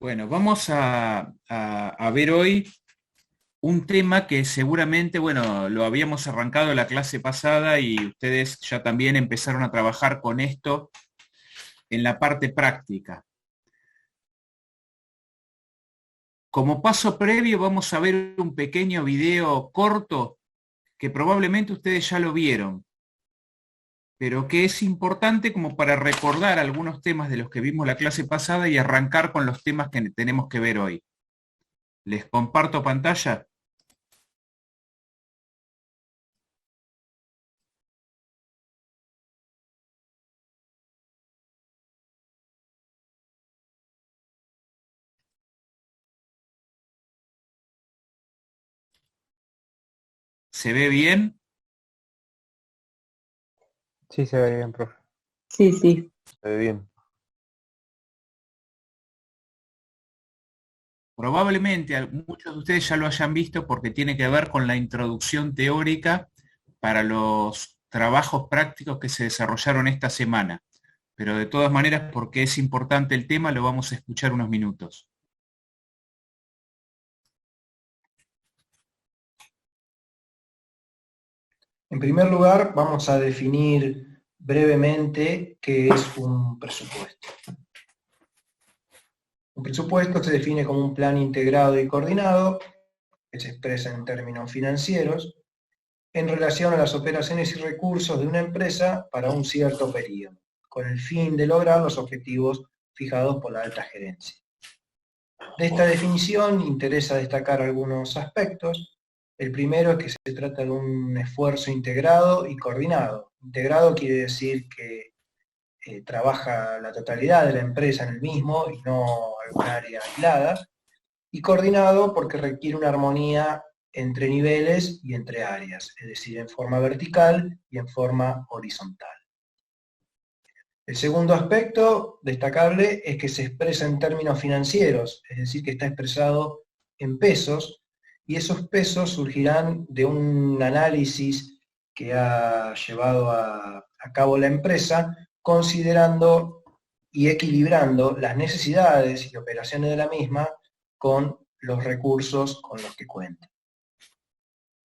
Bueno, vamos a ver hoy un tema que seguramente, bueno, lo habíamos arrancado la clase pasada y ustedes ya también empezaron a trabajar con esto en la parte práctica. Como paso previo vamos a ver un pequeño video corto que probablemente ustedes ya lo vieron, pero que es importante como para recordar algunos temas de los que vimos la clase pasada y arrancar con los temas que tenemos que ver hoy. Les comparto pantalla. ¿Se ve bien? Sí, se ve bien, profe. Sí, sí. Se ve bien. Probablemente muchos de ustedes ya lo hayan visto porque tiene que ver con la introducción teórica para los trabajos prácticos que se desarrollaron esta semana. Pero de todas maneras, porque es importante el tema, lo vamos a escuchar unos minutos. En primer lugar, vamos a definir brevemente qué es un presupuesto. Un presupuesto se define como un plan integrado y coordinado, que se expresa en términos financieros, en relación a las operaciones y recursos de una empresa para un cierto periodo, con el fin de lograr los objetivos fijados por la alta gerencia. De esta definición interesa destacar algunos aspectos. El primero es que se trata de un esfuerzo integrado y coordinado. Integrado quiere decir que trabaja la totalidad de la empresa en el mismo y no alguna área aislada. Y coordinado porque requiere una armonía entre niveles y entre áreas, es decir, en forma vertical y en forma horizontal. El segundo aspecto destacable es que se expresa en términos financieros, es decir, que está expresado en pesos, y esos pesos surgirán de un análisis que ha llevado a cabo la empresa, considerando y equilibrando las necesidades y operaciones de la misma con los recursos con los que cuenta.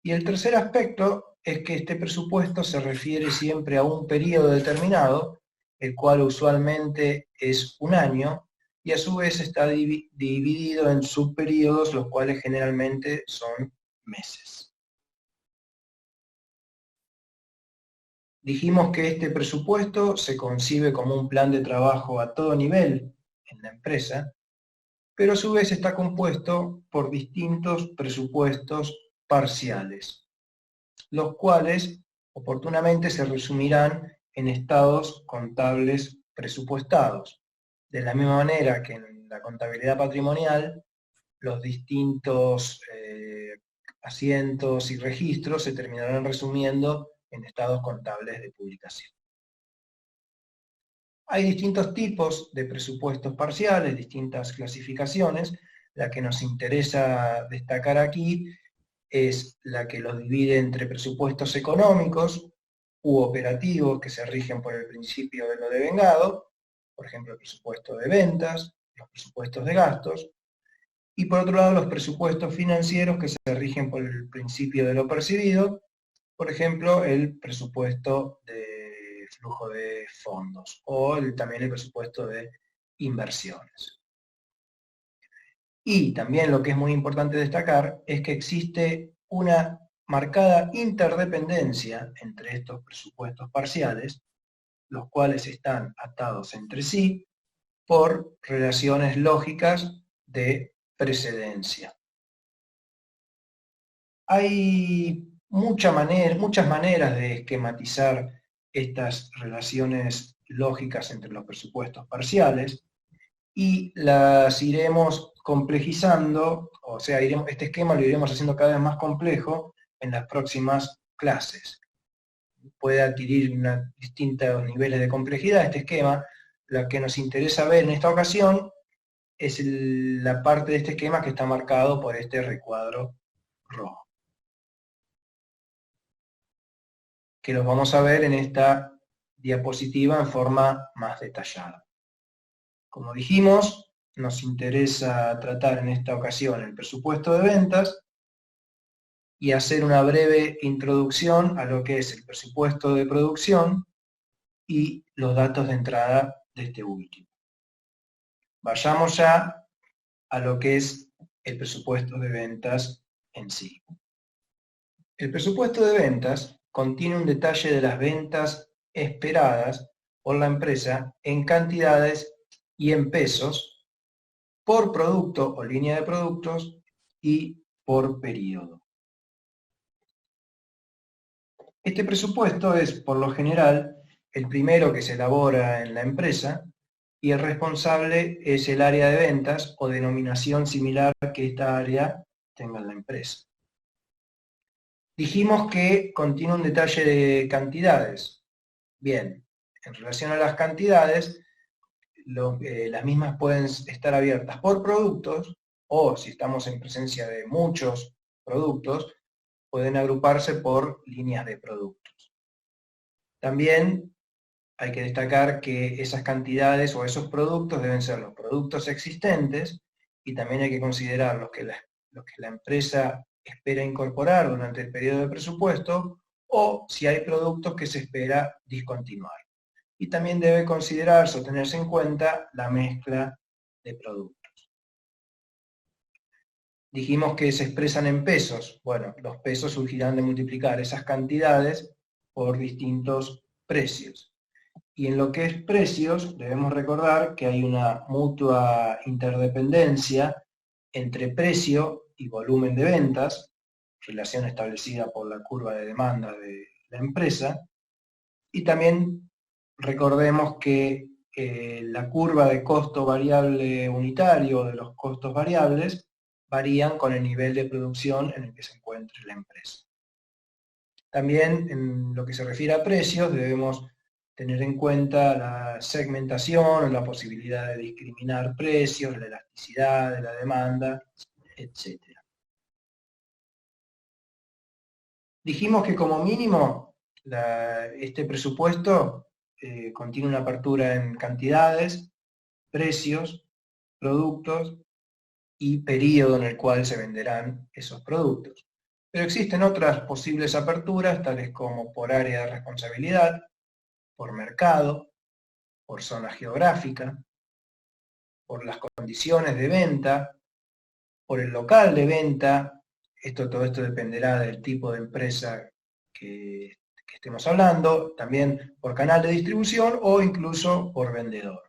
Y el tercer aspecto es que este presupuesto se refiere siempre a un periodo determinado, el cual usualmente es un año, y a su vez está dividido en subperiodos, los cuales generalmente son meses. Dijimos que este presupuesto se concibe como un plan de trabajo a todo nivel en la empresa, pero a su vez está compuesto por distintos presupuestos parciales, los cuales oportunamente se resumirán en estados contables presupuestados. De la misma manera que en la contabilidad patrimonial, los distintos asientos y registros se terminarán resumiendo en estados contables de publicación. Hay distintos tipos de presupuestos parciales, distintas clasificaciones. La que nos interesa destacar aquí es la que los divide entre presupuestos económicos u operativos que se rigen por el principio de lo devengado, por ejemplo el presupuesto de ventas, los presupuestos de gastos, y por otro lado los presupuestos financieros que se rigen por el principio de lo percibido, por ejemplo el presupuesto de flujo de fondos o también el presupuesto de inversiones. Y también lo que es muy importante destacar es que existe una marcada interdependencia entre estos presupuestos parciales, los cuales están atados entre sí por relaciones lógicas de precedencia. Hay muchas maneras de esquematizar estas relaciones lógicas entre los presupuestos parciales, y las iremos complejizando, o sea, este esquema lo iremos haciendo cada vez más complejo en las próximas clases. Puede adquirir distintos niveles de complejidad este esquema. Lo que nos interesa ver en esta ocasión es la parte de este esquema que está marcado por este recuadro rojo, que los vamos a ver en esta diapositiva en forma más detallada. Como dijimos, nos interesa tratar en esta ocasión el presupuesto de ventas y hacer una breve introducción a lo que es el presupuesto de producción y los datos de entrada de este último. Vayamos ya a lo que es el presupuesto de ventas en sí. El presupuesto de ventas contiene un detalle de las ventas esperadas por la empresa en cantidades y en pesos por producto o línea de productos y por periodo. Este presupuesto es, por lo general, el primero que se elabora en la empresa y el responsable es el área de ventas o denominación similar que esta área tenga en la empresa. Dijimos que contiene un detalle de cantidades. Bien, en relación a las cantidades, las mismas pueden estar abiertas por productos o, si estamos en presencia de muchos productos, pueden agruparse por líneas de productos. También hay que destacar que esas cantidades o esos productos deben ser los productos existentes y también hay que considerar los que la empresa espera incorporar durante el periodo de presupuesto o si hay productos que se espera discontinuar. Y también debe considerarse o tenerse en cuenta la mezcla de productos. Dijimos que se expresan en pesos. Bueno, los pesos surgirán de multiplicar esas cantidades por distintos precios. Y en lo que es precios, debemos recordar que hay una mutua interdependencia entre precio y volumen de ventas, relación establecida por la curva de demanda de la empresa, y también recordemos que la curva de costo variable unitario de los costos variables varían con el nivel de producción en el que se encuentre la empresa. También en lo que se refiere a precios debemos tener en cuenta la segmentación, la posibilidad de discriminar precios, la elasticidad de la demanda, etc. Dijimos que como mínimo este presupuesto contiene una apertura en cantidades, precios, productos y periodo en el cual se venderán esos productos. Pero existen otras posibles aperturas, tales como por área de responsabilidad, por mercado, por zona geográfica, por las condiciones de venta, por el local de venta. Todo esto dependerá del tipo de empresa que estemos hablando, también por canal de distribución o incluso por vendedor.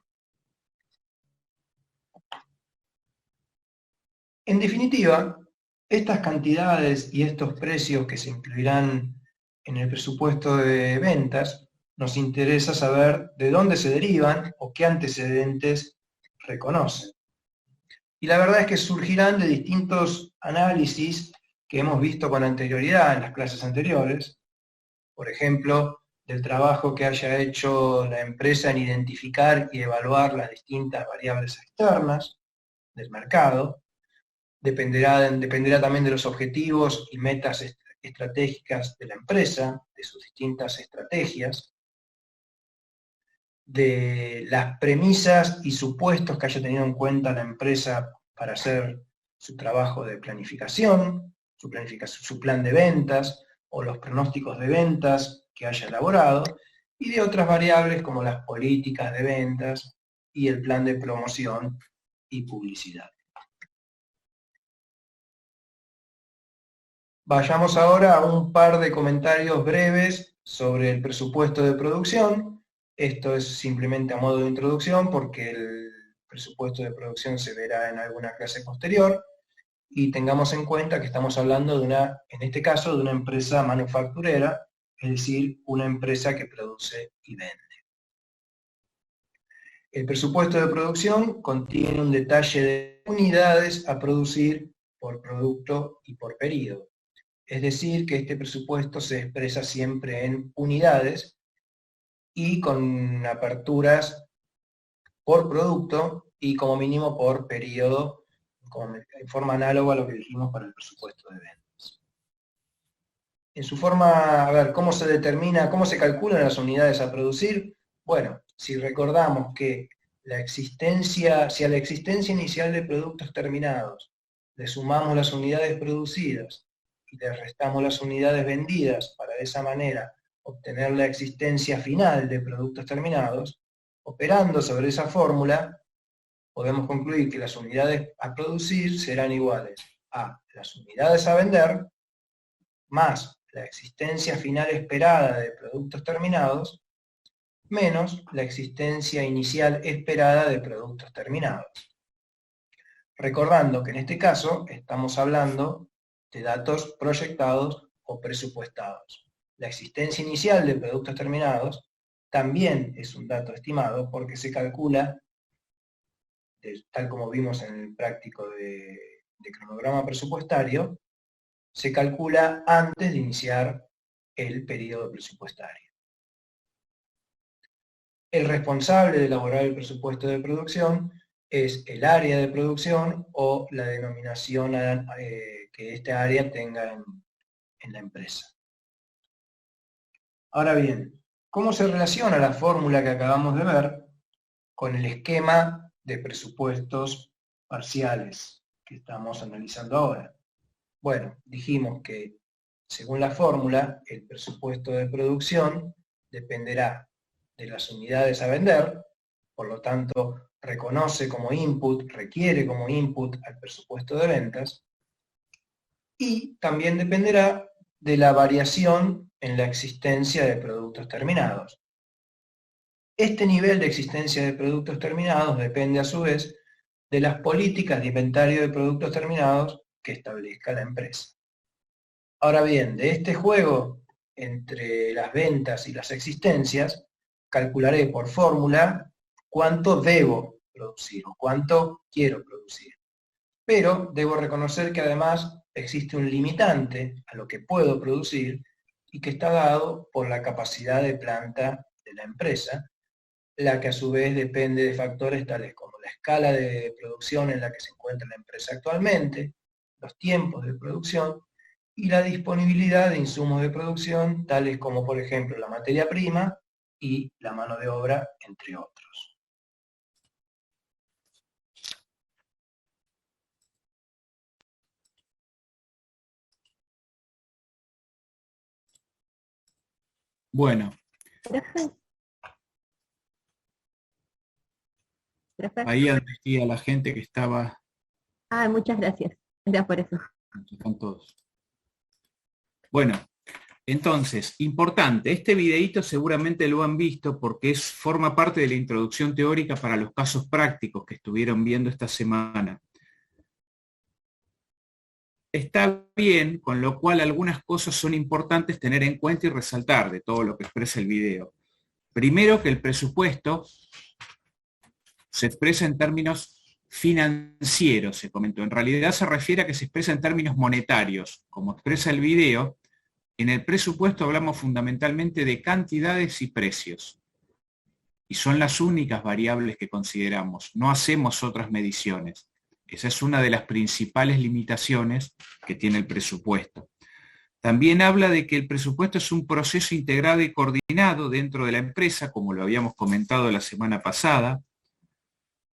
En definitiva, estas cantidades y estos precios que se incluirán en el presupuesto de ventas, nos interesa saber de dónde se derivan o qué antecedentes reconocen. Y la verdad es que surgirán de distintos análisis que hemos visto con anterioridad en las clases anteriores, por ejemplo, del trabajo que haya hecho la empresa en identificar y evaluar las distintas variables externas del mercado. Dependerá también de los objetivos y metas estratégicas de la empresa, de sus distintas estrategias, de las premisas y supuestos que haya tenido en cuenta la empresa para hacer su trabajo de planificación, su plan de ventas, o los pronósticos de ventas que haya elaborado, y de otras variables como las políticas de ventas y el plan de promoción y publicidad. Vayamos ahora a un par de comentarios breves sobre el presupuesto de producción. Esto es simplemente a modo de introducción porque el presupuesto de producción se verá en alguna clase posterior. Y tengamos en cuenta que estamos hablando en este caso, de una empresa manufacturera, es decir, una empresa que produce y vende. El presupuesto de producción contiene un detalle de unidades a producir por producto y por periodo. Es decir, que este presupuesto se expresa siempre en unidades y con aperturas por producto y como mínimo por periodo, en forma análoga a lo que dijimos para el presupuesto de ventas. En su forma, a ver, ¿cómo se determina, cómo se calculan las unidades a producir? Bueno, si recordamos que si a la existencia inicial de productos terminados le sumamos las unidades producidas y le restamos las unidades vendidas para de esa manera obtener la existencia final de productos terminados, operando sobre esa fórmula, podemos concluir que las unidades a producir serán iguales a las unidades a vender más la existencia final esperada de productos terminados menos la existencia inicial esperada de productos terminados. Recordando que en este caso estamos hablando de datos proyectados o presupuestados. La existencia inicial de productos terminados también es un dato estimado porque se calcula, tal como vimos en el práctico de cronograma presupuestario, se calcula antes de iniciar el periodo presupuestario. El responsable de elaborar el presupuesto de producción es el área de producción o la denominación que esta área tenga en la empresa. Ahora bien, ¿cómo se relaciona la fórmula que acabamos de ver con el esquema de presupuestos parciales que estamos analizando ahora? Bueno, dijimos que según la fórmula, el presupuesto de producción dependerá de las unidades a vender, por lo tanto reconoce como input, requiere como input al presupuesto de ventas, y también dependerá de la variación en la existencia de productos terminados. Este nivel de existencia de productos terminados depende a su vez de las políticas de inventario de productos terminados que establezca la empresa. Ahora bien, de este juego entre las ventas y las existencias, calcularé por fórmula cuánto debo producir o cuánto quiero producir. Pero debo reconocer que además existe un limitante a lo que puedo producir y que está dado por la capacidad de planta de la empresa, la que a su vez depende de factores tales como la escala de producción en la que se encuentra la empresa actualmente, los tiempos de producción y la disponibilidad de insumos de producción, tales como por ejemplo la materia prima y la mano de obra, entre otros. Bueno, Profe. ahí advertía a la gente que estaba, Muchas gracias. Era por eso. están todos. Bueno, entonces, importante, este videíto seguramente lo han visto porque forma parte de la introducción teórica para los casos prácticos que estuvieron viendo esta semana. Está bien, con lo cual algunas cosas son importantes tener en cuenta y resaltar de todo lo que expresa el video. Primero, que el presupuesto se expresa en términos financieros, se comentó. En realidad se refiere a que se expresa en términos monetarios. Como expresa el video, en el presupuesto hablamos fundamentalmente de cantidades y precios. Y son las únicas variables que consideramos. No hacemos otras mediciones. Esa es una de las principales limitaciones que tiene el presupuesto. También habla de que el presupuesto es un proceso integrado y coordinado dentro de la empresa, como lo habíamos comentado la semana pasada,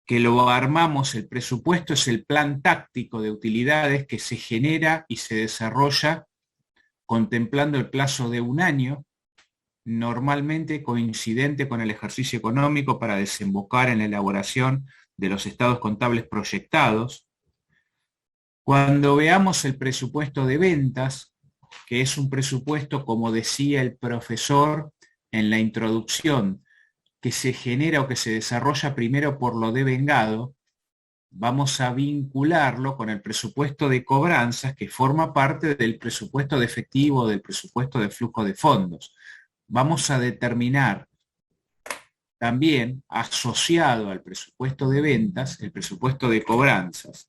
que lo armamos, el presupuesto es el plan táctico de utilidades que se genera y se desarrolla contemplando el plazo de un año, normalmente coincidente con el ejercicio económico para desembocar en la elaboración de los estados contables proyectados. Cuando veamos el presupuesto de ventas, que es un presupuesto, como decía el profesor en la introducción, que se genera o que se desarrolla primero por lo devengado, vamos a vincularlo con el presupuesto de cobranzas que forma parte del presupuesto de efectivo, del presupuesto de flujo de fondos. Vamos a determinar también, asociado al presupuesto de ventas, el presupuesto de cobranzas.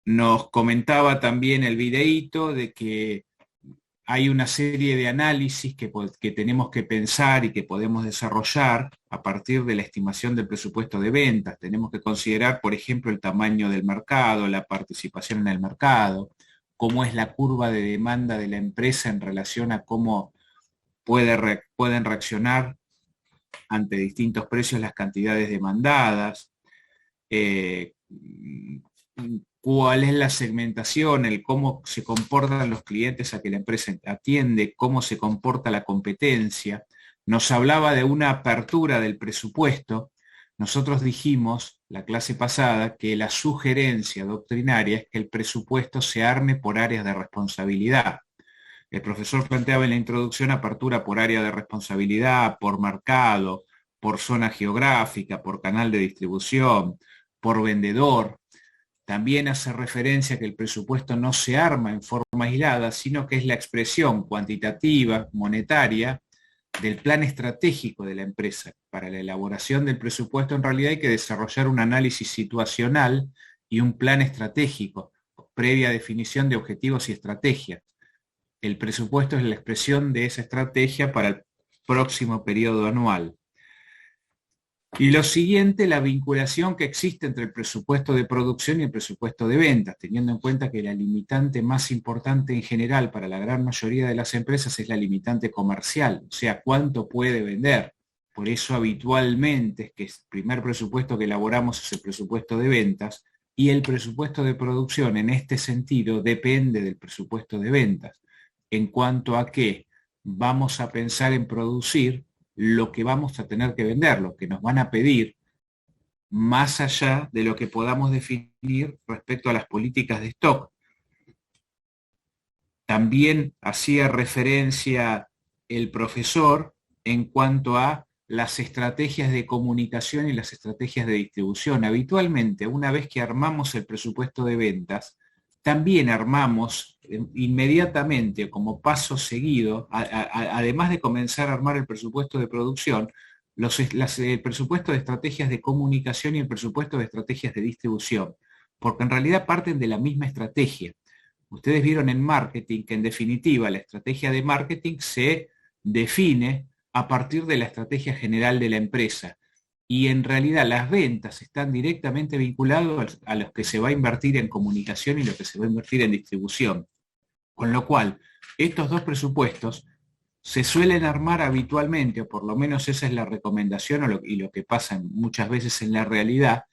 Nos comentaba también el videíto de que hay una serie de análisis que tenemos que pensar y que podemos desarrollar a partir de la estimación del presupuesto de ventas. Tenemos que considerar, por ejemplo, el tamaño del mercado, la participación en el mercado, cómo es la curva de demanda de la empresa en relación a cómo pueden reaccionar ante distintos precios las cantidades demandadas, cuál es la segmentación, el cómo se comportan los clientes a que la empresa atiende, cómo se comporta la competencia. Nos hablaba de una apertura del presupuesto. Nosotros dijimos la clase pasada que la sugerencia doctrinaria es que el presupuesto se arme por áreas de responsabilidad. El profesor planteaba en la introducción apertura por área de responsabilidad, por mercado, por zona geográfica, por canal de distribución, por vendedor. También hace referencia a que el presupuesto no se arma en forma aislada, sino que es la expresión cuantitativa, monetaria, del plan estratégico de la empresa. Para la elaboración del presupuesto en realidad hay que desarrollar un análisis situacional y un plan estratégico, previa definición de objetivos y estrategias. El presupuesto es la expresión de esa estrategia para el próximo periodo anual. Y lo siguiente, la vinculación que existe entre el presupuesto de producción y el presupuesto de ventas, teniendo en cuenta que la limitante más importante en general para la gran mayoría de las empresas es la limitante comercial, o sea, cuánto puede vender. Por eso habitualmente es que el primer presupuesto que elaboramos es el presupuesto de ventas y el presupuesto de producción en este sentido depende del presupuesto de ventas, en cuanto a que vamos a pensar en producir lo que vamos a tener que vender, lo que nos van a pedir, más allá de lo que podamos definir respecto a las políticas de stock. También hacía referencia el profesor en cuanto a las estrategias de comunicación y las estrategias de distribución. Habitualmente, una vez que armamos el presupuesto de ventas, también armamos inmediatamente, como paso seguido, además de comenzar a armar el presupuesto de producción, el presupuesto de estrategias de comunicación y el presupuesto de estrategias de distribución, porque en realidad parten de la misma estrategia. Ustedes vieron en marketing que en definitiva la estrategia de marketing se define a partir de la estrategia general de la empresa. Y en realidad las ventas están directamente vinculadas a los que se va a invertir en comunicación y lo que se va a invertir en distribución. Con lo cual, estos dos presupuestos se suelen armar habitualmente, o por lo menos esa es la recomendación y lo que pasa muchas veces en la realidad,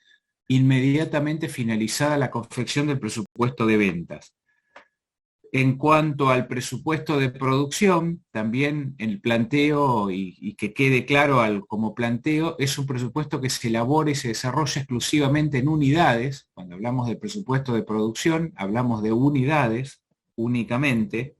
inmediatamente finalizada la confección del presupuesto de ventas. En cuanto al presupuesto de producción, también el planteo, y que quede claro como planteo, es un presupuesto que se elabora y se desarrolla exclusivamente en unidades. Cuando hablamos del presupuesto de producción, hablamos de unidades únicamente.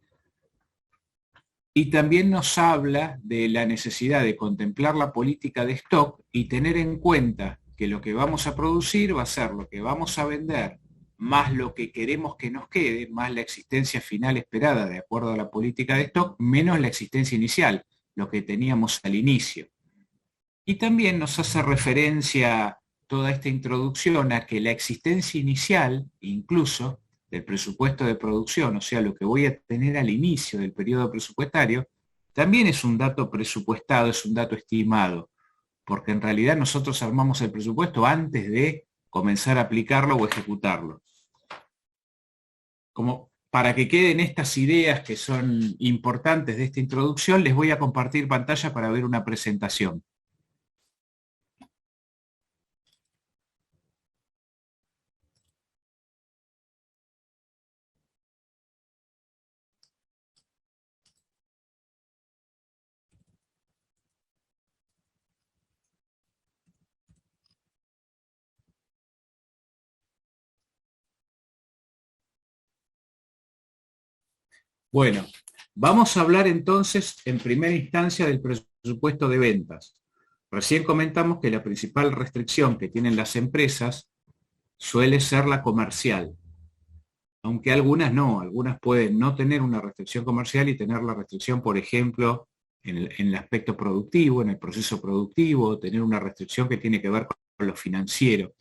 Y también nos habla de la necesidad de contemplar la política de stock y tener en cuenta que lo que vamos a producir va a ser lo que vamos a vender, más lo que queremos que nos quede, más la existencia final esperada de acuerdo a la política de stock, menos la existencia inicial, lo que teníamos al inicio. Y también nos hace referencia toda esta introducción a que la existencia inicial, incluso del presupuesto de producción, o sea, lo que voy a tener al inicio del periodo presupuestario, también es un dato presupuestado, es un dato estimado, porque en realidad nosotros armamos el presupuesto antes de comenzar a aplicarlo o ejecutarlo. Como para que queden estas ideas que son importantes de esta introducción, les voy a compartir pantalla para ver una presentación. Bueno, vamos a hablar entonces en primera instancia del presupuesto de ventas. Recién comentamos que la principal restricción que tienen las empresas suele ser la comercial, aunque algunas no, algunas pueden no tener una restricción comercial y tener la restricción, por ejemplo, en el aspecto productivo, en el proceso productivo, tener una restricción que tiene que ver con lo financiero.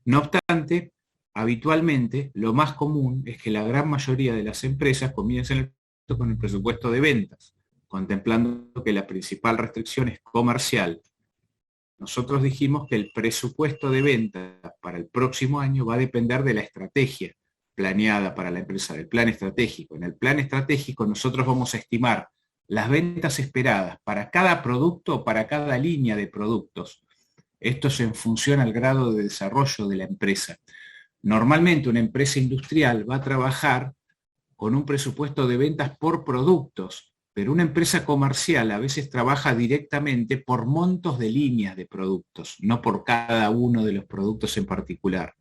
No obstante, habitualmente lo más común es que la gran mayoría de las empresas comiencen con el presupuesto de ventas, contemplando que la principal restricción es comercial. Nosotros dijimos que el presupuesto de ventas para el próximo año va a depender de la estrategia planeada para la empresa, del plan estratégico. En el plan estratégico nosotros vamos a estimar las ventas esperadas para cada producto o para cada línea de productos. Esto es en función al grado de desarrollo de la empresa. Normalmente una empresa industrial va a trabajar con un presupuesto de ventas por productos, pero una empresa comercial a veces trabaja directamente por montos de líneas de productos, no por cada uno de los productos en particular.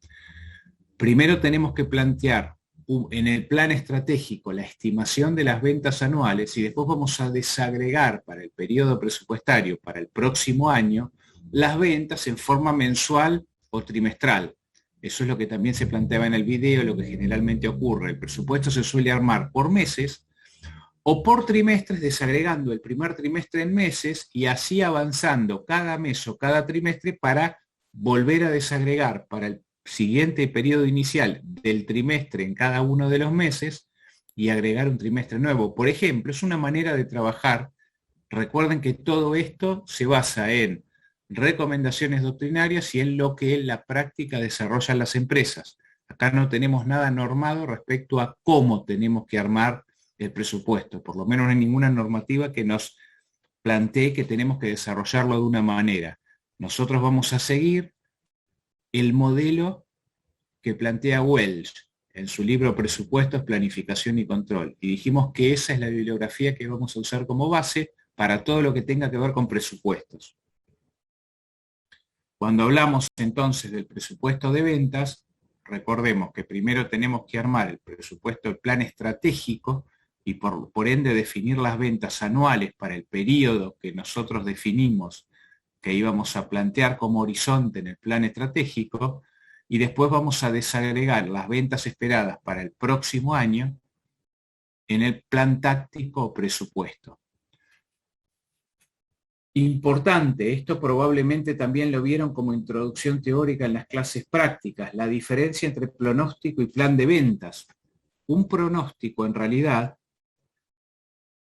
Primero tenemos que plantear en el plan estratégico la estimación de las ventas anuales y después vamos a desagregar para el periodo presupuestario para el próximo año las ventas en forma mensual o trimestral. Eso es lo que también se planteaba en el video, lo que generalmente ocurre. El presupuesto se suele armar por meses o por trimestres, desagregando el primer trimestre en meses y así avanzando cada mes o cada trimestre para volver a desagregar para el siguiente periodo inicial del trimestre en cada uno de los meses y agregar un trimestre nuevo. Por ejemplo, es una manera de trabajar. Recuerden que todo esto se basa en recomendaciones doctrinarias y en lo que en la práctica desarrollan las empresas. Acá no tenemos nada normado respecto a cómo tenemos que armar el presupuesto. Por lo menos no hay ninguna normativa que nos plantee que tenemos que desarrollarlo de una manera. Nosotros vamos a seguir el modelo que plantea Welch en su libro Presupuestos, Planificación y Control. Y dijimos que esa es la bibliografía que vamos a usar como base para todo lo que tenga que ver con presupuestos. Cuando hablamos entonces del presupuesto de ventas, recordemos que primero tenemos que armar el presupuesto, el plan estratégico, y por ende definir las ventas anuales para el periodo que nosotros definimos que íbamos a plantear como horizonte en el plan estratégico, y después vamos a desagregar las ventas esperadas para el próximo año en el plan táctico o presupuesto. Importante, esto probablemente también lo vieron como introducción teórica en las clases prácticas, la diferencia entre pronóstico y plan de ventas. Un pronóstico en realidad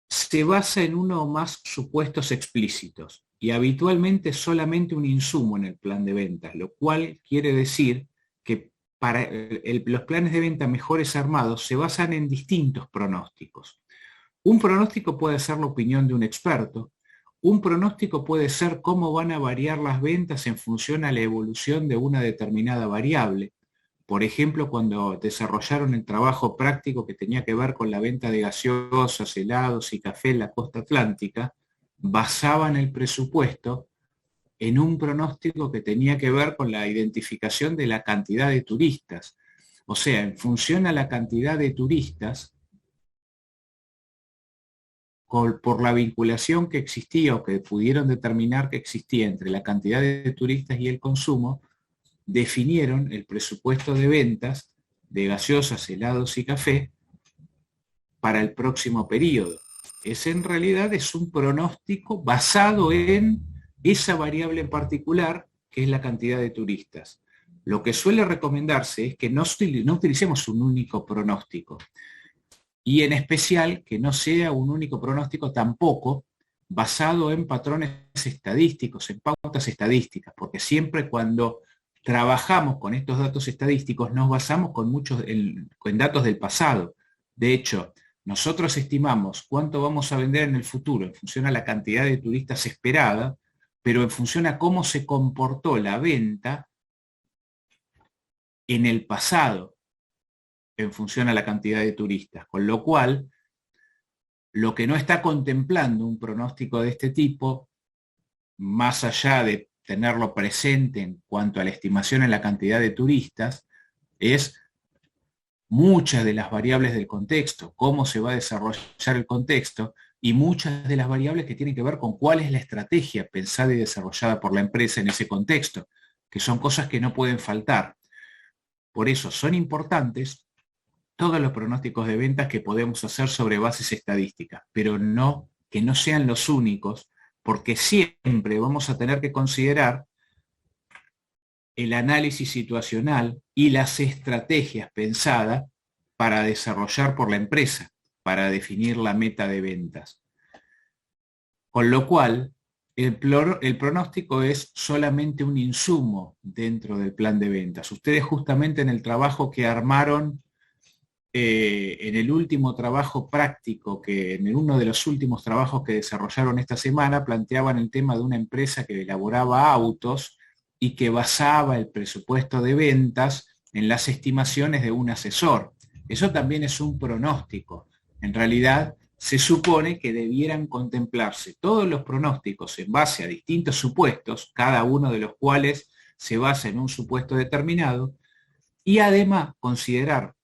se basa en uno o más supuestos explícitos y habitualmente solamente un insumo en el plan de ventas, lo cual quiere decir que para los planes de venta mejores armados se basan en distintos pronósticos. Un pronóstico puede ser la opinión de un experto, un pronóstico puede ser cómo van a variar las ventas en función a la evolución de una determinada variable. Por ejemplo, cuando desarrollaron el trabajo práctico que tenía que ver con la venta de gaseosas, helados y café en la costa atlántica, basaban el presupuesto en un pronóstico que tenía que ver con la identificación de la cantidad de turistas. O sea, en función a la cantidad de turistas, por la vinculación que existía o que pudieron determinar que existía entre la cantidad de turistas y el consumo, definieron el presupuesto de ventas de gaseosas, helados y café para el próximo periodo. Ese en realidad es un pronóstico basado en esa variable en particular, que es la cantidad de turistas. Lo que suele recomendarse es que no utilicemos un único pronóstico, y en especial que no sea un único pronóstico tampoco basado en patrones estadísticos, en pautas estadísticas, porque siempre cuando trabajamos con estos datos estadísticos nos basamos en datos del pasado. De hecho, nosotros estimamos cuánto vamos a vender en el futuro en función a la cantidad de turistas esperada, pero en función a cómo se comportó la venta en el pasado, en función a la cantidad de turistas. Con lo cual, lo que no está contemplando un pronóstico de este tipo, más allá de tenerlo presente en cuanto a la estimación en la cantidad de turistas, es muchas de las variables del contexto, cómo se va a desarrollar el contexto, y muchas de las variables que tienen que ver con cuál es la estrategia pensada y desarrollada por la empresa en ese contexto, que son cosas que no pueden faltar. Por eso son importantes todos los pronósticos de ventas que podemos hacer sobre bases estadísticas, pero no que no sean los únicos, porque siempre vamos a tener que considerar el análisis situacional y las estrategias pensadas para desarrollar por la empresa, para definir la meta de ventas. Con lo cual, el pronóstico es solamente un insumo dentro del plan de ventas. Ustedes justamente en el trabajo que armaron en el último trabajo práctico, en uno de los últimos trabajos que desarrollaron esta semana, planteaban el tema de una empresa que elaboraba autos y que basaba el presupuesto de ventas en las estimaciones de un asesor. Eso también es un pronóstico. En realidad, se supone que debieran contemplarse todos los pronósticos en base a distintos supuestos, cada uno de los cuales se basa en un supuesto determinado, y además considerar,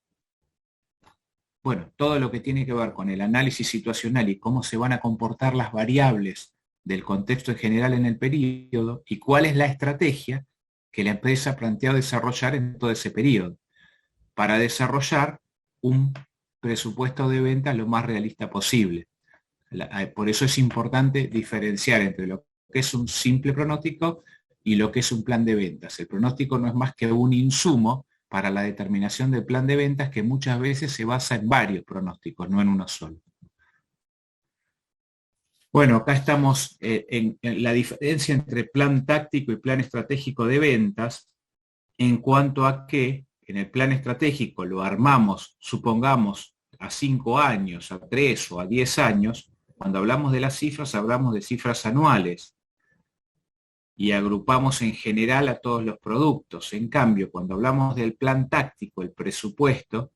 bueno, todo lo que tiene que ver con el análisis situacional y cómo se van a comportar las variables del contexto en general en el periodo y cuál es la estrategia que la empresa plantea desarrollar en todo ese periodo para desarrollar un presupuesto de ventas lo más realista posible. Por eso es importante diferenciar entre lo que es un simple pronóstico y lo que es un plan de ventas. El pronóstico no es más que un insumo para la determinación del plan de ventas que muchas veces se basa en varios pronósticos, no en uno solo. Bueno, acá estamos en la diferencia entre plan táctico y plan estratégico de ventas en cuanto a que en el plan estratégico lo armamos, supongamos, a 5 años, a 3 o a 10 años. Cuando hablamos de las cifras, hablamos de cifras anuales y agrupamos en general a todos los productos. En cambio, cuando hablamos del plan táctico, el presupuesto,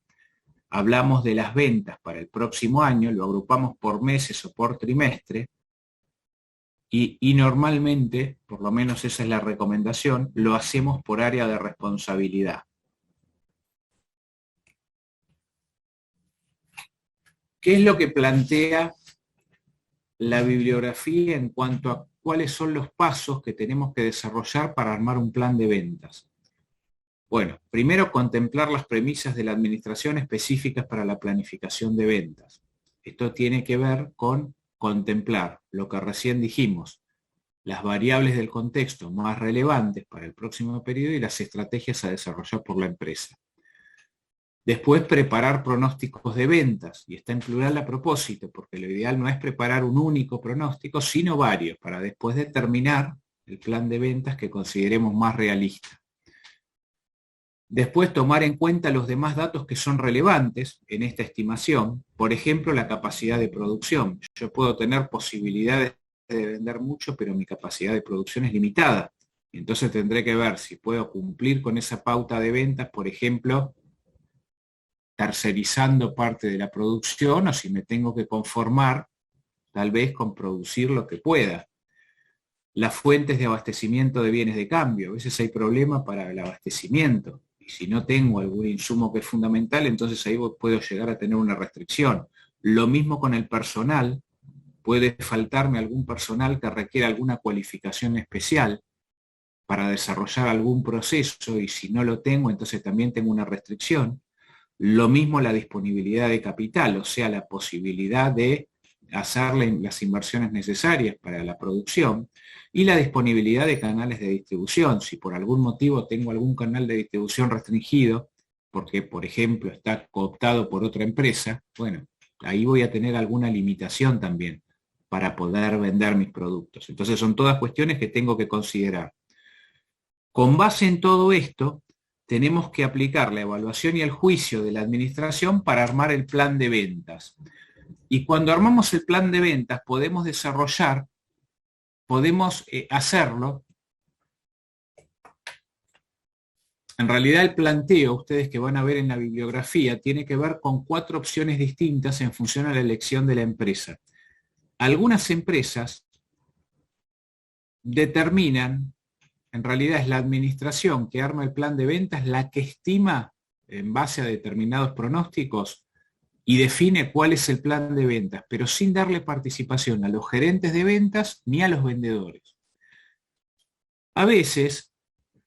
hablamos de las ventas para el próximo año, lo agrupamos por meses o por trimestre, y normalmente, por lo menos esa es la recomendación, lo hacemos por área de responsabilidad. ¿Qué es lo que plantea la bibliografía en cuanto a cuáles son los pasos que tenemos que desarrollar para armar un plan de ventas? Bueno, primero contemplar las premisas de la administración específicas para la planificación de ventas. Esto tiene que ver con contemplar lo que recién dijimos, las variables del contexto más relevantes para el próximo periodo y las estrategias a desarrollar por la empresa. Después, preparar pronósticos de ventas, y está en plural a propósito, porque lo ideal no es preparar un único pronóstico, sino varios, para después determinar el plan de ventas que consideremos más realista. Después, tomar en cuenta los demás datos que son relevantes en esta estimación, por ejemplo, la capacidad de producción. Yo puedo tener posibilidades de vender mucho, pero mi capacidad de producción es limitada. Entonces tendré que ver si puedo cumplir con esa pauta de ventas, por ejemplo, tercerizando parte de la producción, o si me tengo que conformar tal vez con producir lo que pueda. Las fuentes de abastecimiento de bienes de cambio. A veces hay problema para el abastecimiento. Y si no tengo algún insumo que es fundamental, entonces ahí puedo llegar a tener una restricción. Lo mismo con el personal. Puede faltarme algún personal que requiera alguna cualificación especial para desarrollar algún proceso, y si no lo tengo, entonces también tengo una restricción. Lo mismo la disponibilidad de capital, o sea, la posibilidad de hacer las inversiones necesarias para la producción, y la disponibilidad de canales de distribución. Si por algún motivo tengo algún canal de distribución restringido, porque por ejemplo está cooptado por otra empresa, bueno, ahí voy a tener alguna limitación también para poder vender mis productos. Entonces son todas cuestiones que tengo que considerar. Con base en todo esto, tenemos que aplicar la evaluación y el juicio de la administración para armar el plan de ventas. Y cuando armamos el plan de ventas podemos hacerlo. En realidad el planteo, ustedes que van a ver en la bibliografía, tiene que ver con 4 opciones distintas en función a la elección de la empresa. Algunas empresas determinan, en realidad es la administración que arma el plan de ventas la que estima en base a determinados pronósticos y define cuál es el plan de ventas, pero sin darle participación a los gerentes de ventas ni a los vendedores. A veces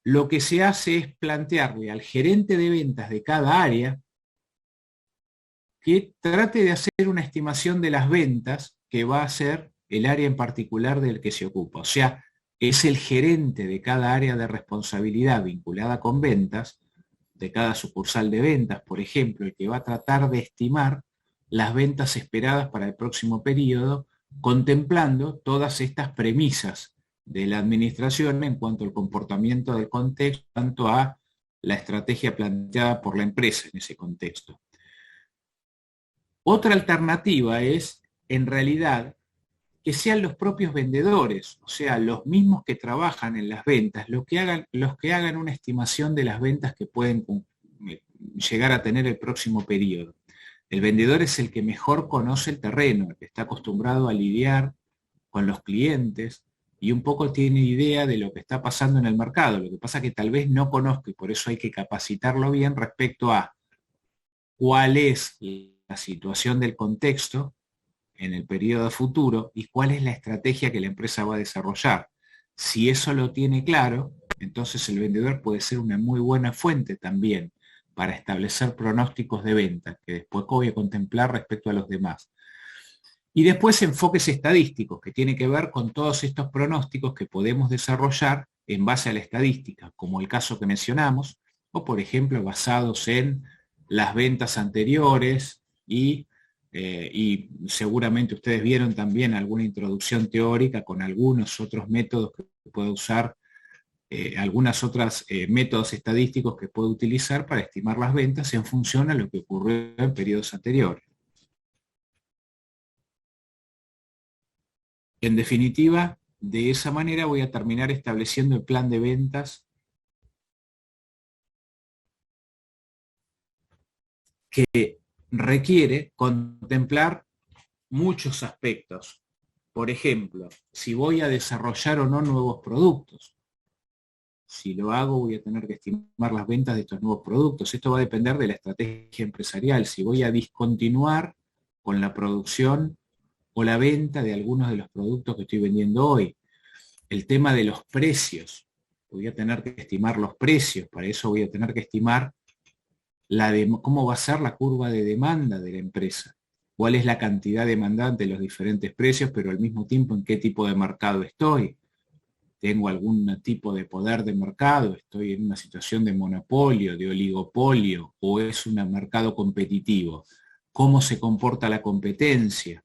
lo que se hace es plantearle al gerente de ventas de cada área que trate de hacer una estimación de las ventas que va a hacer el área en particular del que se ocupa. O sea, es el gerente de cada área de responsabilidad vinculada con ventas, de cada sucursal de ventas, por ejemplo, el que va a tratar de estimar las ventas esperadas para el próximo periodo, contemplando todas estas premisas de la administración en cuanto al comportamiento del contexto, tanto a la estrategia planteada por la empresa en ese contexto. Otra alternativa es, en realidad, que sean los propios vendedores, o sea, los mismos que trabajan en las ventas, los que hagan una estimación de las ventas que pueden llegar a tener el próximo periodo. El vendedor es el que mejor conoce el terreno, el que está acostumbrado a lidiar con los clientes y un poco tiene idea de lo que está pasando en el mercado. Lo que pasa es que tal vez no conozca y por eso hay que capacitarlo bien respecto a cuál es la situación del contexto en el periodo futuro y cuál es la estrategia que la empresa va a desarrollar. Si eso lo tiene claro, entonces el vendedor puede ser una muy buena fuente también para establecer pronósticos de venta, que después voy a contemplar respecto a los demás. Y después enfoques estadísticos, que tiene que ver con todos estos pronósticos que podemos desarrollar en base a la estadística, como el caso que mencionamos, o por ejemplo basados en las ventas anteriores y seguramente ustedes vieron también alguna introducción teórica con algunos otros métodos que puede usar, algunas otras métodos estadísticos que puede utilizar para estimar las ventas en función a lo que ocurrió en periodos anteriores. En definitiva, de esa manera voy a terminar estableciendo el plan de ventas que requiere contemplar muchos aspectos. Por ejemplo, si voy a desarrollar o no nuevos productos. Si lo hago, voy a tener que estimar las ventas de estos nuevos productos. Esto va a depender de la estrategia empresarial. Si voy a discontinuar con la producción o la venta de algunos de los productos que estoy vendiendo hoy. El tema de los precios. Voy a tener que estimar los precios. Para eso voy a tener que estimar cómo va a ser la curva de demanda de la empresa. Cuál es la cantidad demandante de los diferentes precios, pero al mismo tiempo en qué tipo de mercado estoy. ¿Tengo algún tipo de poder de mercado? ¿Estoy en una situación de monopolio, de oligopolio, o es un mercado competitivo? ¿Cómo se comporta la competencia?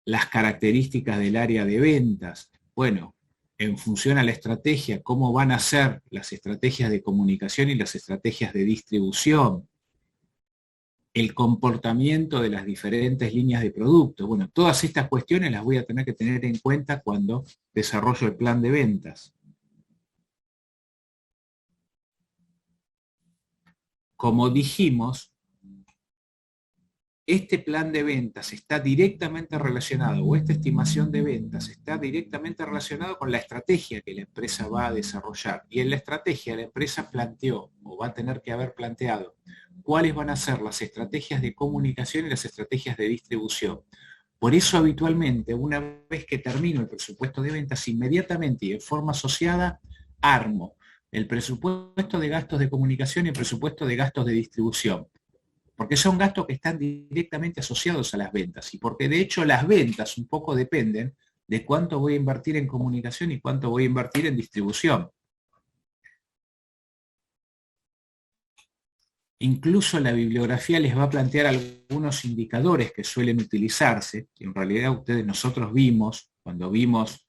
Las características del área de ventas. Bueno, en función a la estrategia, cómo van a ser las estrategias de comunicación y las estrategias de distribución. El comportamiento de las diferentes líneas de producto. Bueno, todas estas cuestiones las voy a tener que tener en cuenta cuando desarrollo el plan de ventas. Como dijimos, este plan de ventas está directamente relacionado, o esta estimación de ventas está directamente relacionado con la estrategia que la empresa va a desarrollar. Y en la estrategia la empresa planteó, o va a tener que haber planteado, cuáles van a ser las estrategias de comunicación y las estrategias de distribución. Por eso habitualmente, una vez que termino el presupuesto de ventas, inmediatamente y de forma asociada, armo el presupuesto de gastos de comunicación y el presupuesto de gastos de distribución. Porque son gastos que están directamente asociados a las ventas y porque de hecho las ventas un poco dependen de cuánto voy a invertir en comunicación y cuánto voy a invertir en distribución. Incluso la bibliografía les va a plantear algunos indicadores que suelen utilizarse, que en realidad nosotros vimos, cuando vimos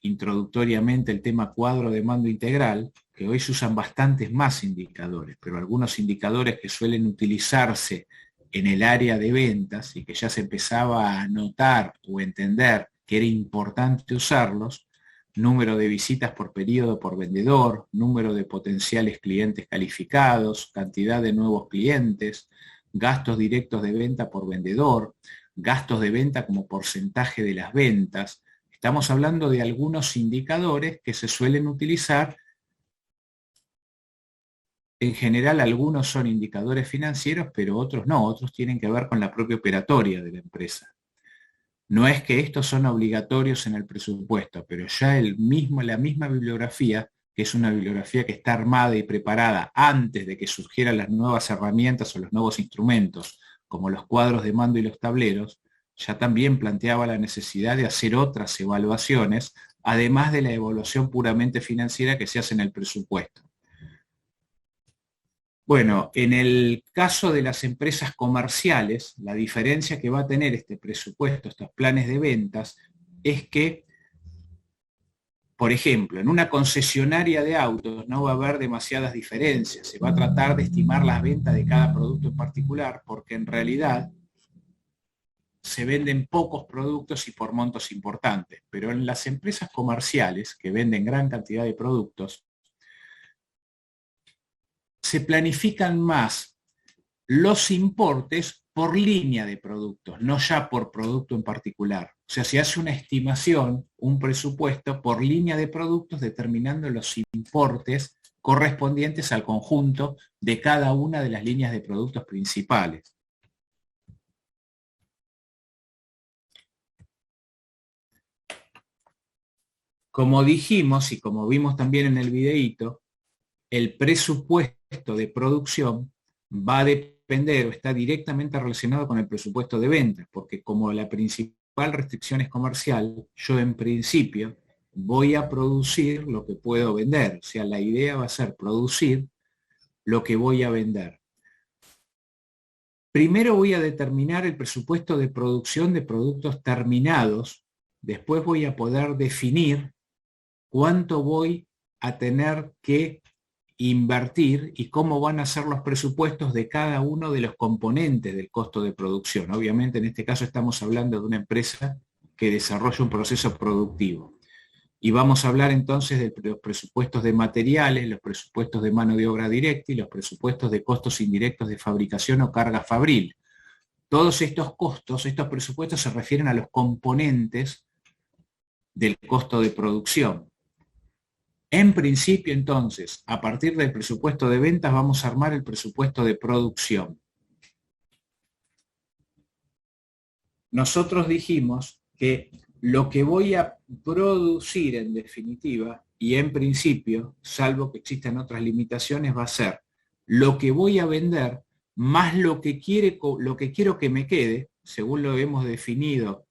introductoriamente el tema cuadro de mando integral, que hoy se usan bastantes más indicadores, pero algunos indicadores que suelen utilizarse en el área de ventas y que ya se empezaba a notar o entender que era importante usarlos, número de visitas por periodo por vendedor, número de potenciales clientes calificados, cantidad de nuevos clientes, gastos directos de venta por vendedor, gastos de venta como porcentaje de las ventas. Estamos hablando de algunos indicadores que se suelen utilizar. En general, algunos son indicadores financieros, pero otros no, otros tienen que ver con la propia operatoria de la empresa. No es que estos son obligatorios en el presupuesto, pero ya la misma bibliografía, que es una bibliografía que está armada y preparada antes de que surgieran las nuevas herramientas o los nuevos instrumentos, como los cuadros de mando y los tableros, ya también planteaba la necesidad de hacer otras evaluaciones, además de la evaluación puramente financiera que se hace en el presupuesto. Bueno, en el caso de las empresas comerciales, la diferencia que va a tener este presupuesto, estos planes de ventas, es que Por ejemplo, en una concesionaria de autos no va a haber demasiadas diferencias. Se va a tratar de estimar las ventas de cada producto en particular, porque en realidad se venden pocos productos y por montos importantes. Pero en las empresas comerciales, que venden gran cantidad de productos, se planifican más los importes por línea de productos, no ya por producto en particular. O sea, se hace una estimación, un presupuesto por línea de productos, determinando los importes correspondientes al conjunto de cada una de las líneas de productos principales. Como dijimos y como vimos también en el videíto, el presupuesto de producción va a depender o está directamente relacionado con el presupuesto de ventas, porque como la principal restricción es comercial, yo en principio voy a producir lo que puedo vender. O sea, la idea va a ser producir lo que voy a vender. Primero voy a determinar el presupuesto de producción de productos terminados, después voy a poder definir cuánto voy a tener que invertir y cómo van a ser los presupuestos de cada uno de los componentes del costo de producción. Obviamente en este caso estamos hablando de una empresa que desarrolla un proceso productivo. Y vamos a hablar entonces de los presupuestos de materiales, los presupuestos de mano de obra directa y los presupuestos de costos indirectos de fabricación o carga fabril. Todos estos costos, estos presupuestos se refieren a los componentes del costo de producción. En principio, entonces, a partir del presupuesto de ventas vamos a armar el presupuesto de producción. Nosotros dijimos que lo que voy a producir en definitiva, y en principio, salvo que existan otras limitaciones, va a ser lo que voy a vender más lo que quiero que me quede, según lo hemos definido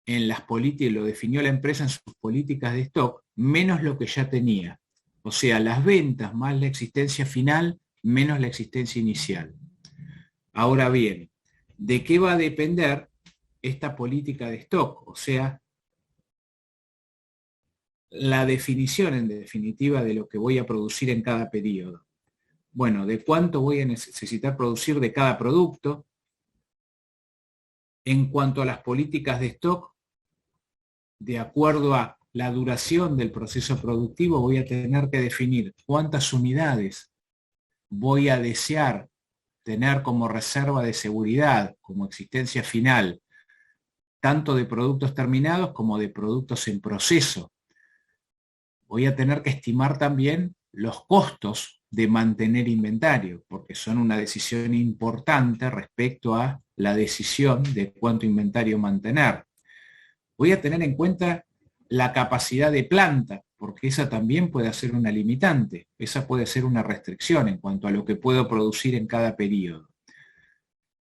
en las políticas, lo definió la empresa en sus políticas de stock, menos lo que ya tenía. O sea, las ventas más la existencia final, menos la existencia inicial. Ahora bien, ¿de qué va a depender esta política de stock? O sea, la definición en definitiva de lo que voy a producir en cada periodo. Bueno, de cuánto voy a necesitar producir de cada producto. En cuanto a las políticas de stock, de acuerdo a la duración del proceso productivo, voy a tener que definir cuántas unidades voy a desear tener como reserva de seguridad, como existencia final, tanto de productos terminados como de productos en proceso. Voy a tener que estimar también los costos de mantener inventario, porque son una decisión importante respecto a la decisión de cuánto inventario mantener. Voy a tener en cuenta la capacidad de planta, porque esa también puede ser una limitante, esa puede ser una restricción en cuanto a lo que puedo producir en cada periodo.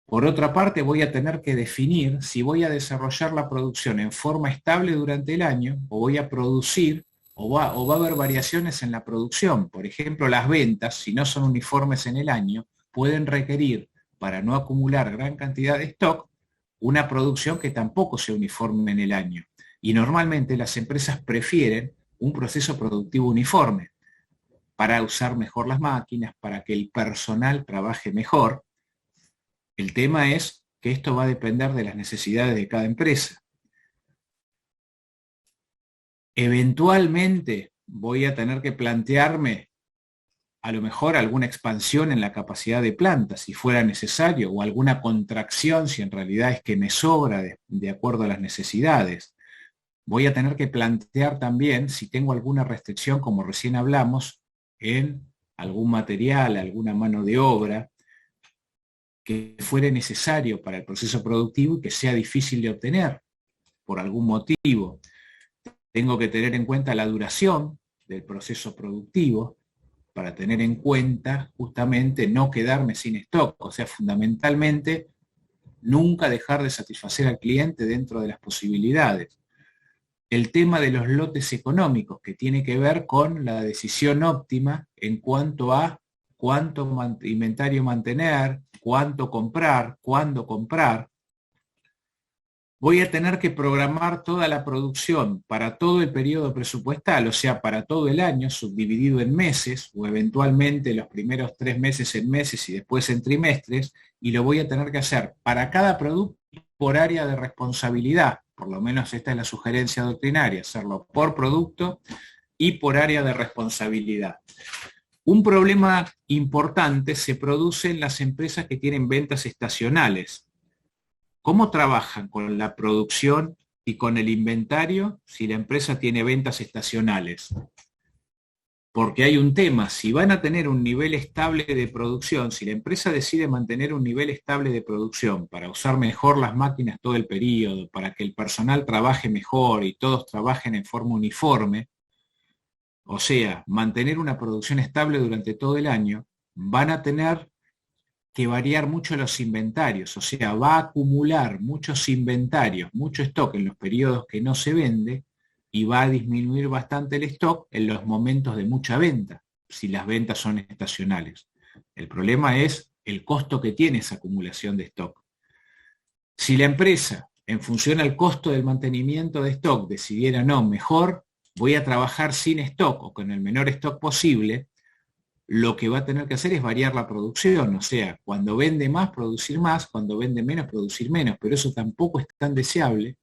Por otra parte, voy a tener que definir si voy a desarrollar la producción en forma estable durante el año, o voy a producir, o va a haber variaciones en la producción. Por ejemplo, las ventas, si no son uniformes en el año, pueden requerir, para no acumular gran cantidad de stock, una producción que tampoco sea uniforme en el año. Y normalmente las empresas prefieren un proceso productivo uniforme para usar mejor las máquinas, para que el personal trabaje mejor. El tema es que esto va a depender de las necesidades de cada empresa. Eventualmente voy a tener que plantearme a lo mejor alguna expansión en la capacidad de planta, si fuera necesario, o alguna contracción, si en realidad es que me sobra de acuerdo a las necesidades. Voy a tener que plantear también si tengo alguna restricción, como recién hablamos, en algún material, alguna mano de obra, que fuere necesario para el proceso productivo y que sea difícil de obtener por algún motivo. Tengo que tener en cuenta la duración del proceso productivo, para tener en cuenta justamente no quedarme sin stock, o sea, fundamentalmente nunca dejar de satisfacer al cliente dentro de las posibilidades. El tema de los lotes económicos, que tiene que ver con la decisión óptima en cuanto a cuánto inventario mantener, cuánto comprar, cuándo comprar. voy a tener que programar toda la producción para todo el periodo presupuestal, o sea, para todo el año, subdividido en meses, o eventualmente los primeros 3 meses en meses y después en trimestres, y lo voy a tener que hacer para cada producto por área de responsabilidad. Por lo menos esta es la sugerencia doctrinaria, hacerlo por producto y por área de responsabilidad. Un problema importante se produce en las empresas que tienen ventas estacionales. ¿Cómo trabajan con la producción y con el inventario si la empresa tiene ventas estacionales? Porque hay un tema, si van a tener un nivel estable de producción, si la empresa decide mantener un nivel estable de producción para usar mejor las máquinas todo el periodo, para que el personal trabaje mejor y todos trabajen en forma uniforme, o sea, mantener una producción estable durante todo el año, van a tener que variar mucho los inventarios, o sea, va a acumular muchos inventarios, mucho stock en los periodos que no se vende y va a disminuir bastante el stock en los momentos de mucha venta, si las ventas son estacionales. El problema es el costo que tiene esa acumulación de stock. Si la empresa, en función al costo del mantenimiento de stock, decidiera no, mejor voy a trabajar sin stock o con el menor stock posible, lo que va a tener que hacer es variar la producción, o sea, cuando vende más, cuando vende menos, producir menos, pero eso tampoco es tan deseable,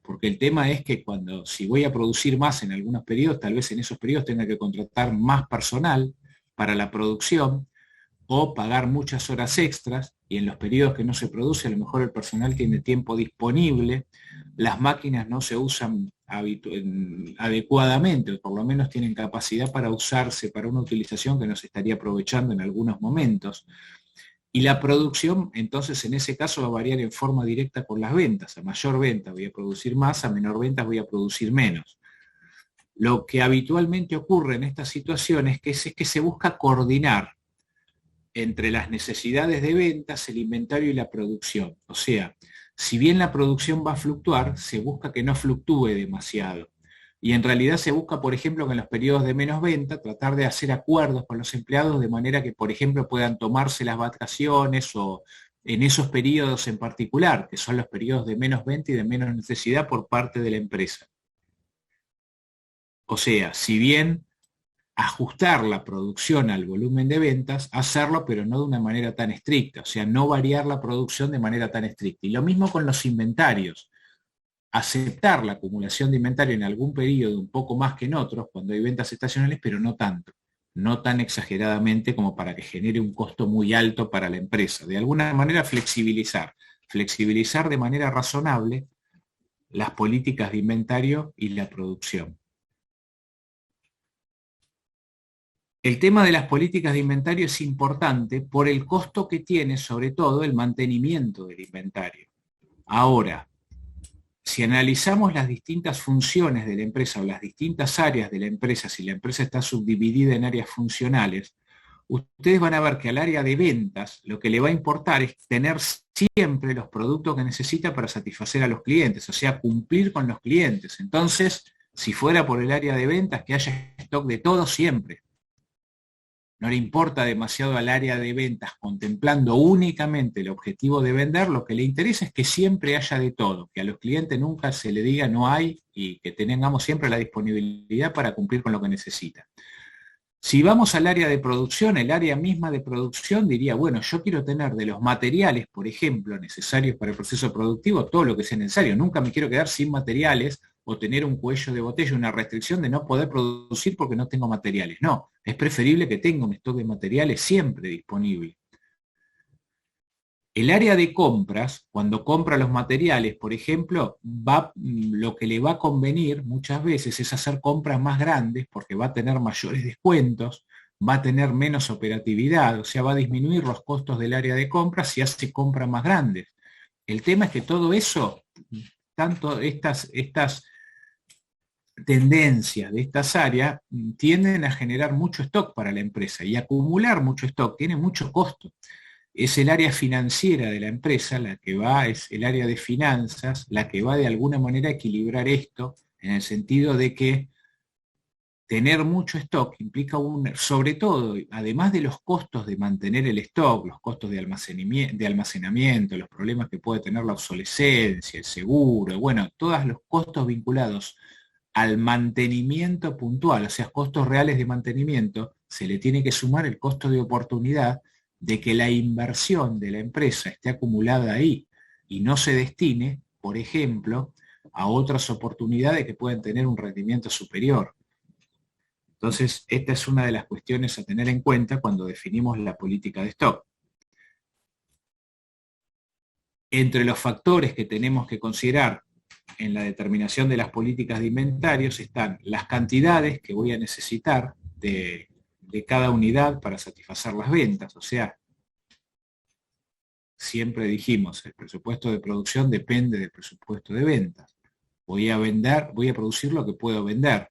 porque el tema es que si voy a producir más en algunos periodos, tal vez en esos periodos tenga que contratar más personal para la producción o pagar muchas horas extras, y en los periodos que no se produce, a lo mejor el personal tiene tiempo disponible, las máquinas no se usan adecuadamente, o por lo menos tienen capacidad para usarse para una utilización que no se estaría aprovechando en algunos momentos. Y la producción, entonces, en ese caso va a variar en forma directa con las ventas. A mayor venta voy a producir más, a menor venta voy a producir menos. Lo que habitualmente ocurre en estas situaciones es que se busca coordinar entre las necesidades de ventas, el inventario y la producción. O sea, si bien la producción va a fluctuar, se busca que no fluctúe demasiado. Y en realidad se busca, por ejemplo, que en los periodos de menos venta, tratar de hacer acuerdos con los empleados de manera que, por ejemplo, puedan tomarse las vacaciones o en esos periodos en particular, que son los periodos de menos venta y de menos necesidad por parte de la empresa. O sea, si bien ajustar la producción al volumen de ventas, hacerlo pero no de una manera tan estricta, o sea, no variar la producción de manera tan estricta. Y lo mismo con los inventarios, aceptar la acumulación de inventario en algún periodo un poco más que en otros, cuando hay ventas estacionales, pero no tanto, no tan exageradamente como para que genere un costo muy alto para la empresa. De alguna manera flexibilizar de manera razonable las políticas de inventario y la producción. El tema de las políticas de inventario es importante por el costo que tiene, sobre todo, el mantenimiento del inventario. Ahora, si analizamos las distintas funciones de la empresa o las distintas áreas de la empresa, si la empresa está subdividida en áreas funcionales, ustedes van a ver que al área de ventas lo que le va a importar es tener siempre los productos que necesita para satisfacer a los clientes, o sea, cumplir con los clientes. Entonces, si fuera por el área de ventas, que haya stock de todo siempre. No le importa demasiado al área de ventas, contemplando únicamente el objetivo de vender, lo que le interesa es que siempre haya de todo, que a los clientes nunca se le diga no hay y que tengamos siempre la disponibilidad para cumplir con lo que necesita. Si vamos al área de producción, el área misma de producción diría, bueno, yo quiero tener de los materiales, por ejemplo, necesarios para el proceso productivo, todo lo que sea necesario. Nunca me quiero quedar sin materiales o tener un cuello de botella, una restricción de no poder producir porque no tengo materiales. No, es preferible que tenga un stock de materiales siempre disponible. El área de compras, cuando compra los materiales, por ejemplo, lo que le va a convenir muchas veces es hacer compras más grandes porque va a tener mayores descuentos, va a tener menos operatividad, o sea, va a disminuir los costos del área de compras si hace compras más grandes. El tema es que todo eso, tanto estas tendencias de estas áreas tienden a generar mucho stock para la empresa y acumular mucho stock tiene mucho costo. Es el área financiera de la empresa la que es el área de finanzas, la que va de alguna manera a equilibrar esto, en el sentido de que tener mucho stock implica sobre todo, además de los costos de mantener el stock, los costos de almacenamiento, los problemas que puede tener la obsolescencia, el seguro, bueno, todos los costos vinculados al mantenimiento puntual, o sea, costos reales de mantenimiento, se le tiene que sumar el costo de oportunidad de que la inversión de la empresa esté acumulada ahí y no se destine, por ejemplo, a otras oportunidades que pueden tener un rendimiento superior. Entonces, esta es una de las cuestiones a tener en cuenta cuando definimos la política de stock. Entre los factores que tenemos que considerar en la determinación de las políticas de inventarios están las cantidades que voy a necesitar de cada unidad para satisfacer las ventas. O sea, siempre dijimos, el presupuesto de producción depende del presupuesto de ventas. Voy a producir lo que puedo vender.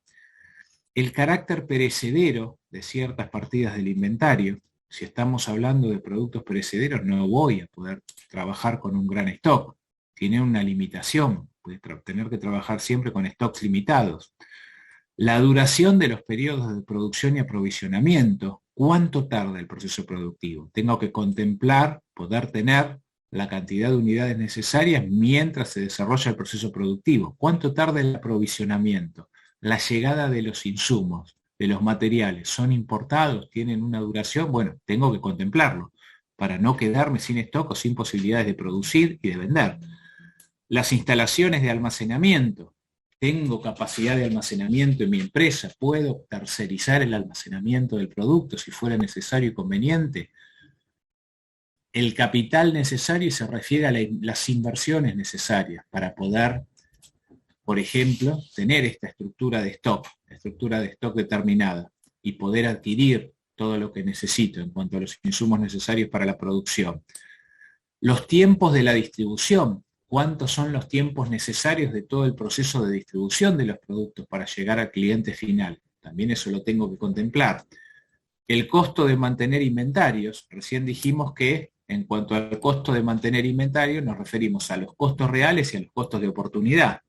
El carácter perecedero de ciertas partidas del inventario. Si estamos hablando de productos perecederos, no voy a poder trabajar con un gran stock. Tiene una limitación, puede tener que trabajar siempre con stocks limitados. La duración de los periodos de producción y aprovisionamiento. ¿Cuánto tarda el proceso productivo? Tengo que contemplar, poder tener la cantidad de unidades necesarias mientras se desarrolla el proceso productivo. ¿Cuánto tarda el aprovisionamiento? La llegada de los insumos, de los materiales, ¿son importados? ¿Tienen una duración? Bueno, tengo que contemplarlo para no quedarme sin stock o sin posibilidades de producir y de vender. Las instalaciones de almacenamiento. ¿Tengo capacidad de almacenamiento en mi empresa? ¿Puedo tercerizar el almacenamiento del producto si fuera necesario y conveniente? El capital necesario se refiere a las inversiones necesarias para poder, por ejemplo, tener esta estructura de stock determinada y poder adquirir todo lo que necesito en cuanto a los insumos necesarios para la producción. Los tiempos de la distribución. ¿Cuántos son los tiempos necesarios de todo el proceso de distribución de los productos para llegar al cliente final? También eso lo tengo que contemplar. El costo de mantener inventarios. Recién dijimos que en cuanto al costo de mantener inventarios nos referimos a los costos reales y a los costos de oportunidad.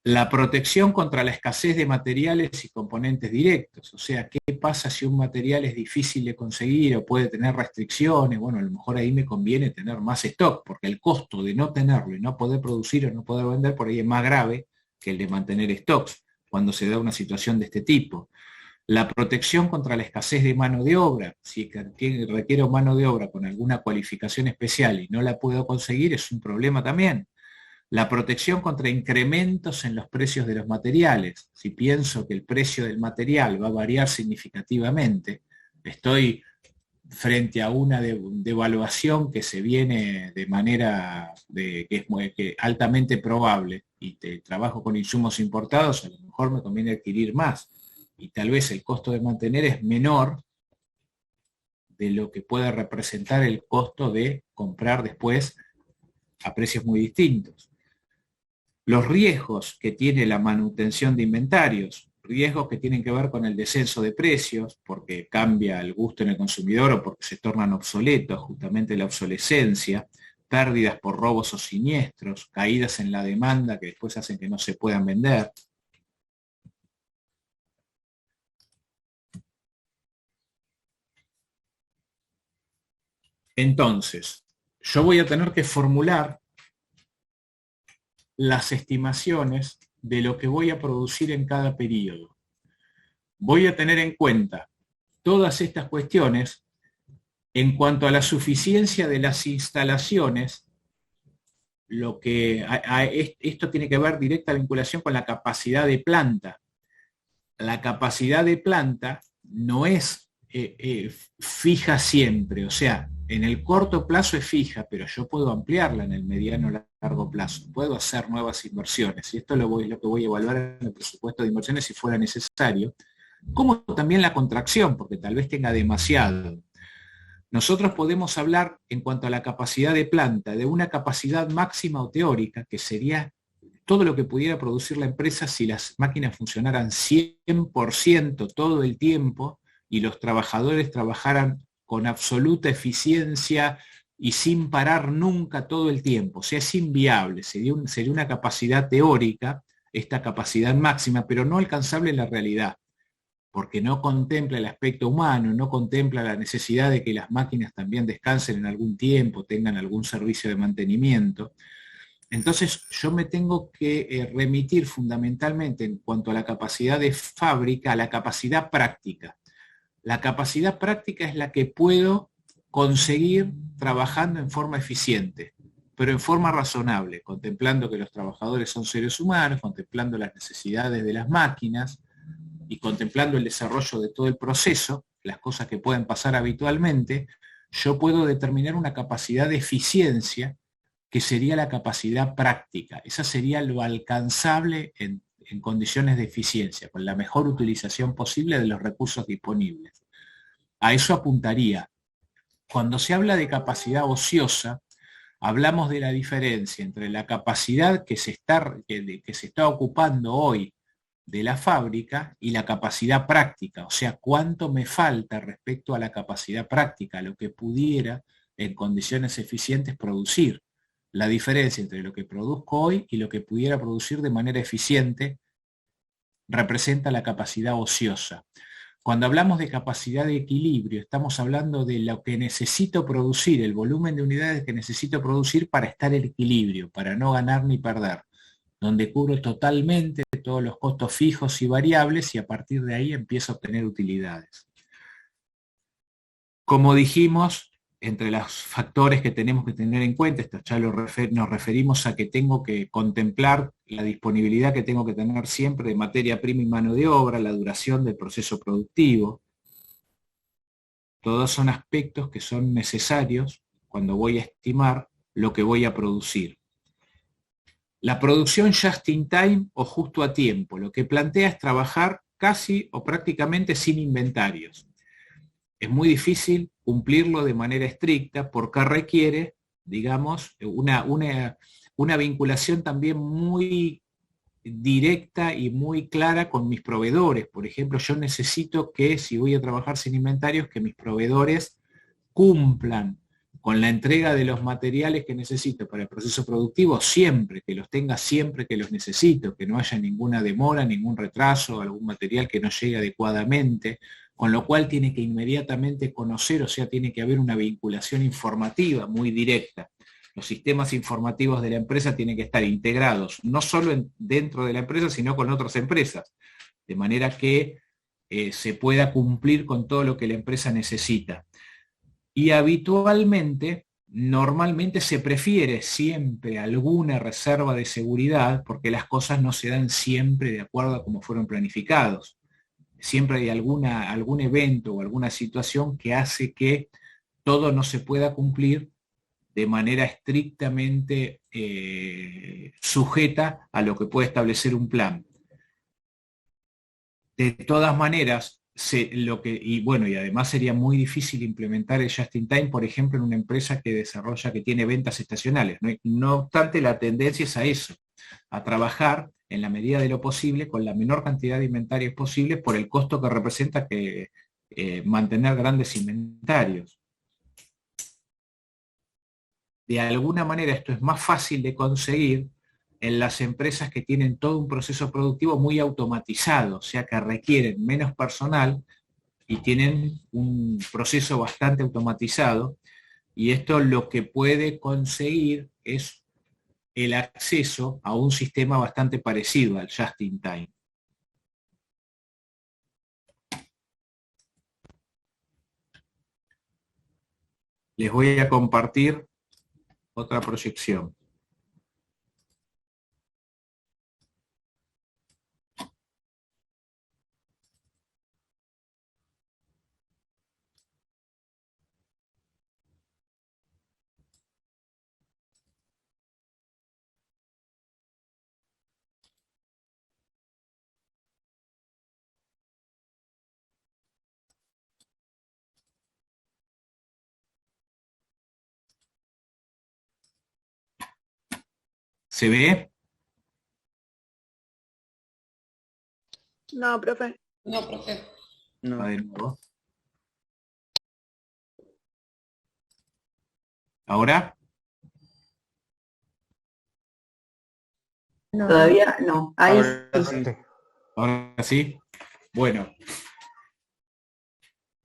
La protección contra la escasez de materiales y componentes directos, o sea, ¿qué pasa si un material es difícil de conseguir o puede tener restricciones? Bueno, a lo mejor ahí me conviene tener más stock, porque el costo de no tenerlo y no poder producir o no poder vender por ahí es más grave que el de mantener stocks cuando se da una situación de este tipo. La protección contra la escasez de mano de obra, si requiero mano de obra con alguna cualificación especial y no la puedo conseguir, es un problema también. La protección contra incrementos en los precios de los materiales. Si pienso que el precio del material va a variar significativamente, estoy frente a una devaluación que se viene de manera que es altamente probable y trabajo con insumos importados, a lo mejor me conviene adquirir más y tal vez el costo de mantener es menor de lo que puede representar el costo de comprar después a precios muy distintos. Los riesgos que tiene la manutención de inventarios, riesgos que tienen que ver con el descenso de precios, porque cambia el gusto en el consumidor o porque se tornan obsoletos, justamente la obsolescencia, pérdidas por robos o siniestros, caídas en la demanda que después hacen que no se puedan vender. Entonces, yo voy a tener que formular las estimaciones de lo que voy a producir en cada periodo. Voy a tener en cuenta todas estas cuestiones en cuanto a la suficiencia de las instalaciones. Esto tiene que ver directa vinculación con la capacidad de planta. La capacidad de planta no es fija siempre, o sea, en el corto plazo es fija, pero yo puedo ampliarla en el mediano o largo plazo, puedo hacer nuevas inversiones, y esto es lo que voy a evaluar en el presupuesto de inversiones si fuera necesario, como también la contracción, porque tal vez tenga demasiado. Nosotros podemos hablar en cuanto a la capacidad de planta, de una capacidad máxima o teórica, que sería todo lo que pudiera producir la empresa si las máquinas funcionaran 100% todo el tiempo y los trabajadores trabajaran con absoluta eficiencia y sin parar nunca todo el tiempo. O sea, es inviable, sería una capacidad teórica esta capacidad máxima, pero no alcanzable en la realidad, porque no contempla el aspecto humano, no contempla la necesidad de que las máquinas también descansen en algún tiempo, tengan algún servicio de mantenimiento. Entonces yo me tengo que remitir fundamentalmente en cuanto a la capacidad de fábrica, a la capacidad práctica. La capacidad práctica es la que puedo conseguir trabajando en forma eficiente, pero en forma razonable, contemplando que los trabajadores son seres humanos, contemplando las necesidades de las máquinas y contemplando el desarrollo de todo el proceso, las cosas que pueden pasar habitualmente, yo puedo determinar una capacidad de eficiencia que sería la capacidad práctica. Esa sería lo alcanzable en condiciones de eficiencia, con la mejor utilización posible de los recursos disponibles. A eso apuntaría. Cuando se habla de capacidad ociosa, hablamos de la diferencia entre la capacidad que se está ocupando hoy de la fábrica y la capacidad práctica, o sea, cuánto me falta respecto a la capacidad práctica, lo que pudiera en condiciones eficientes producir. La diferencia entre lo que produzco hoy y lo que pudiera producir de manera eficiente representa la capacidad ociosa. Cuando hablamos de capacidad de equilibrio, estamos hablando de lo que necesito producir, el volumen de unidades que necesito producir para estar en equilibrio, para no ganar ni perder, donde cubro totalmente todos los costos fijos y variables y a partir de ahí empiezo a obtener utilidades. Como dijimos, entre los factores que tenemos que tener en cuenta, esto ya nos referimos a que tengo que contemplar la disponibilidad que tengo que tener siempre de materia prima y mano de obra, la duración del proceso productivo. Todos son aspectos que son necesarios cuando voy a estimar lo que voy a producir. La producción just in time o justo a tiempo, lo que plantea es trabajar casi o prácticamente sin inventarios. Es muy difícil cumplirlo de manera estricta porque requiere, digamos, una vinculación también muy directa y muy clara con mis proveedores. Por ejemplo, yo necesito que, si voy a trabajar sin inventarios, que mis proveedores cumplan con la entrega de los materiales que necesito para el proceso productivo siempre, que los tenga siempre que los necesito, que no haya ninguna demora, ningún retraso, algún material que no llegue adecuadamente, con lo cual tiene que inmediatamente conocer, o sea, tiene que haber una vinculación informativa muy directa. Los sistemas informativos de la empresa tienen que estar integrados, no solo dentro de la empresa, sino con otras empresas, de manera que se pueda cumplir con todo lo que la empresa necesita. Y habitualmente, normalmente se prefiere siempre alguna reserva de seguridad porque las cosas no se dan siempre de acuerdo a cómo fueron planificados. Siempre hay algún evento o alguna situación que hace que todo no se pueda cumplir de manera estrictamente sujeta a lo que puede establecer un plan. De todas maneras, y además sería muy difícil implementar el just-in-time, por ejemplo, en una empresa que tiene ventas estacionales. No obstante, la tendencia es a eso, a trabajar en la medida de lo posible con la menor cantidad de inventarios posible por el costo que representa mantener grandes inventarios. De alguna manera esto es más fácil de conseguir en las empresas que tienen todo un proceso productivo muy automatizado, o sea que requieren menos personal y tienen un proceso bastante automatizado, y esto lo que puede conseguir es el acceso a un sistema bastante parecido al just in time. Les voy a compartir otra proyección. ¿Se ve? No, profe. No, profe. No. De nuevo. ¿Ahora? No, Todavía no. Ahí Ahora sí. sí. Ahora sí. Bueno,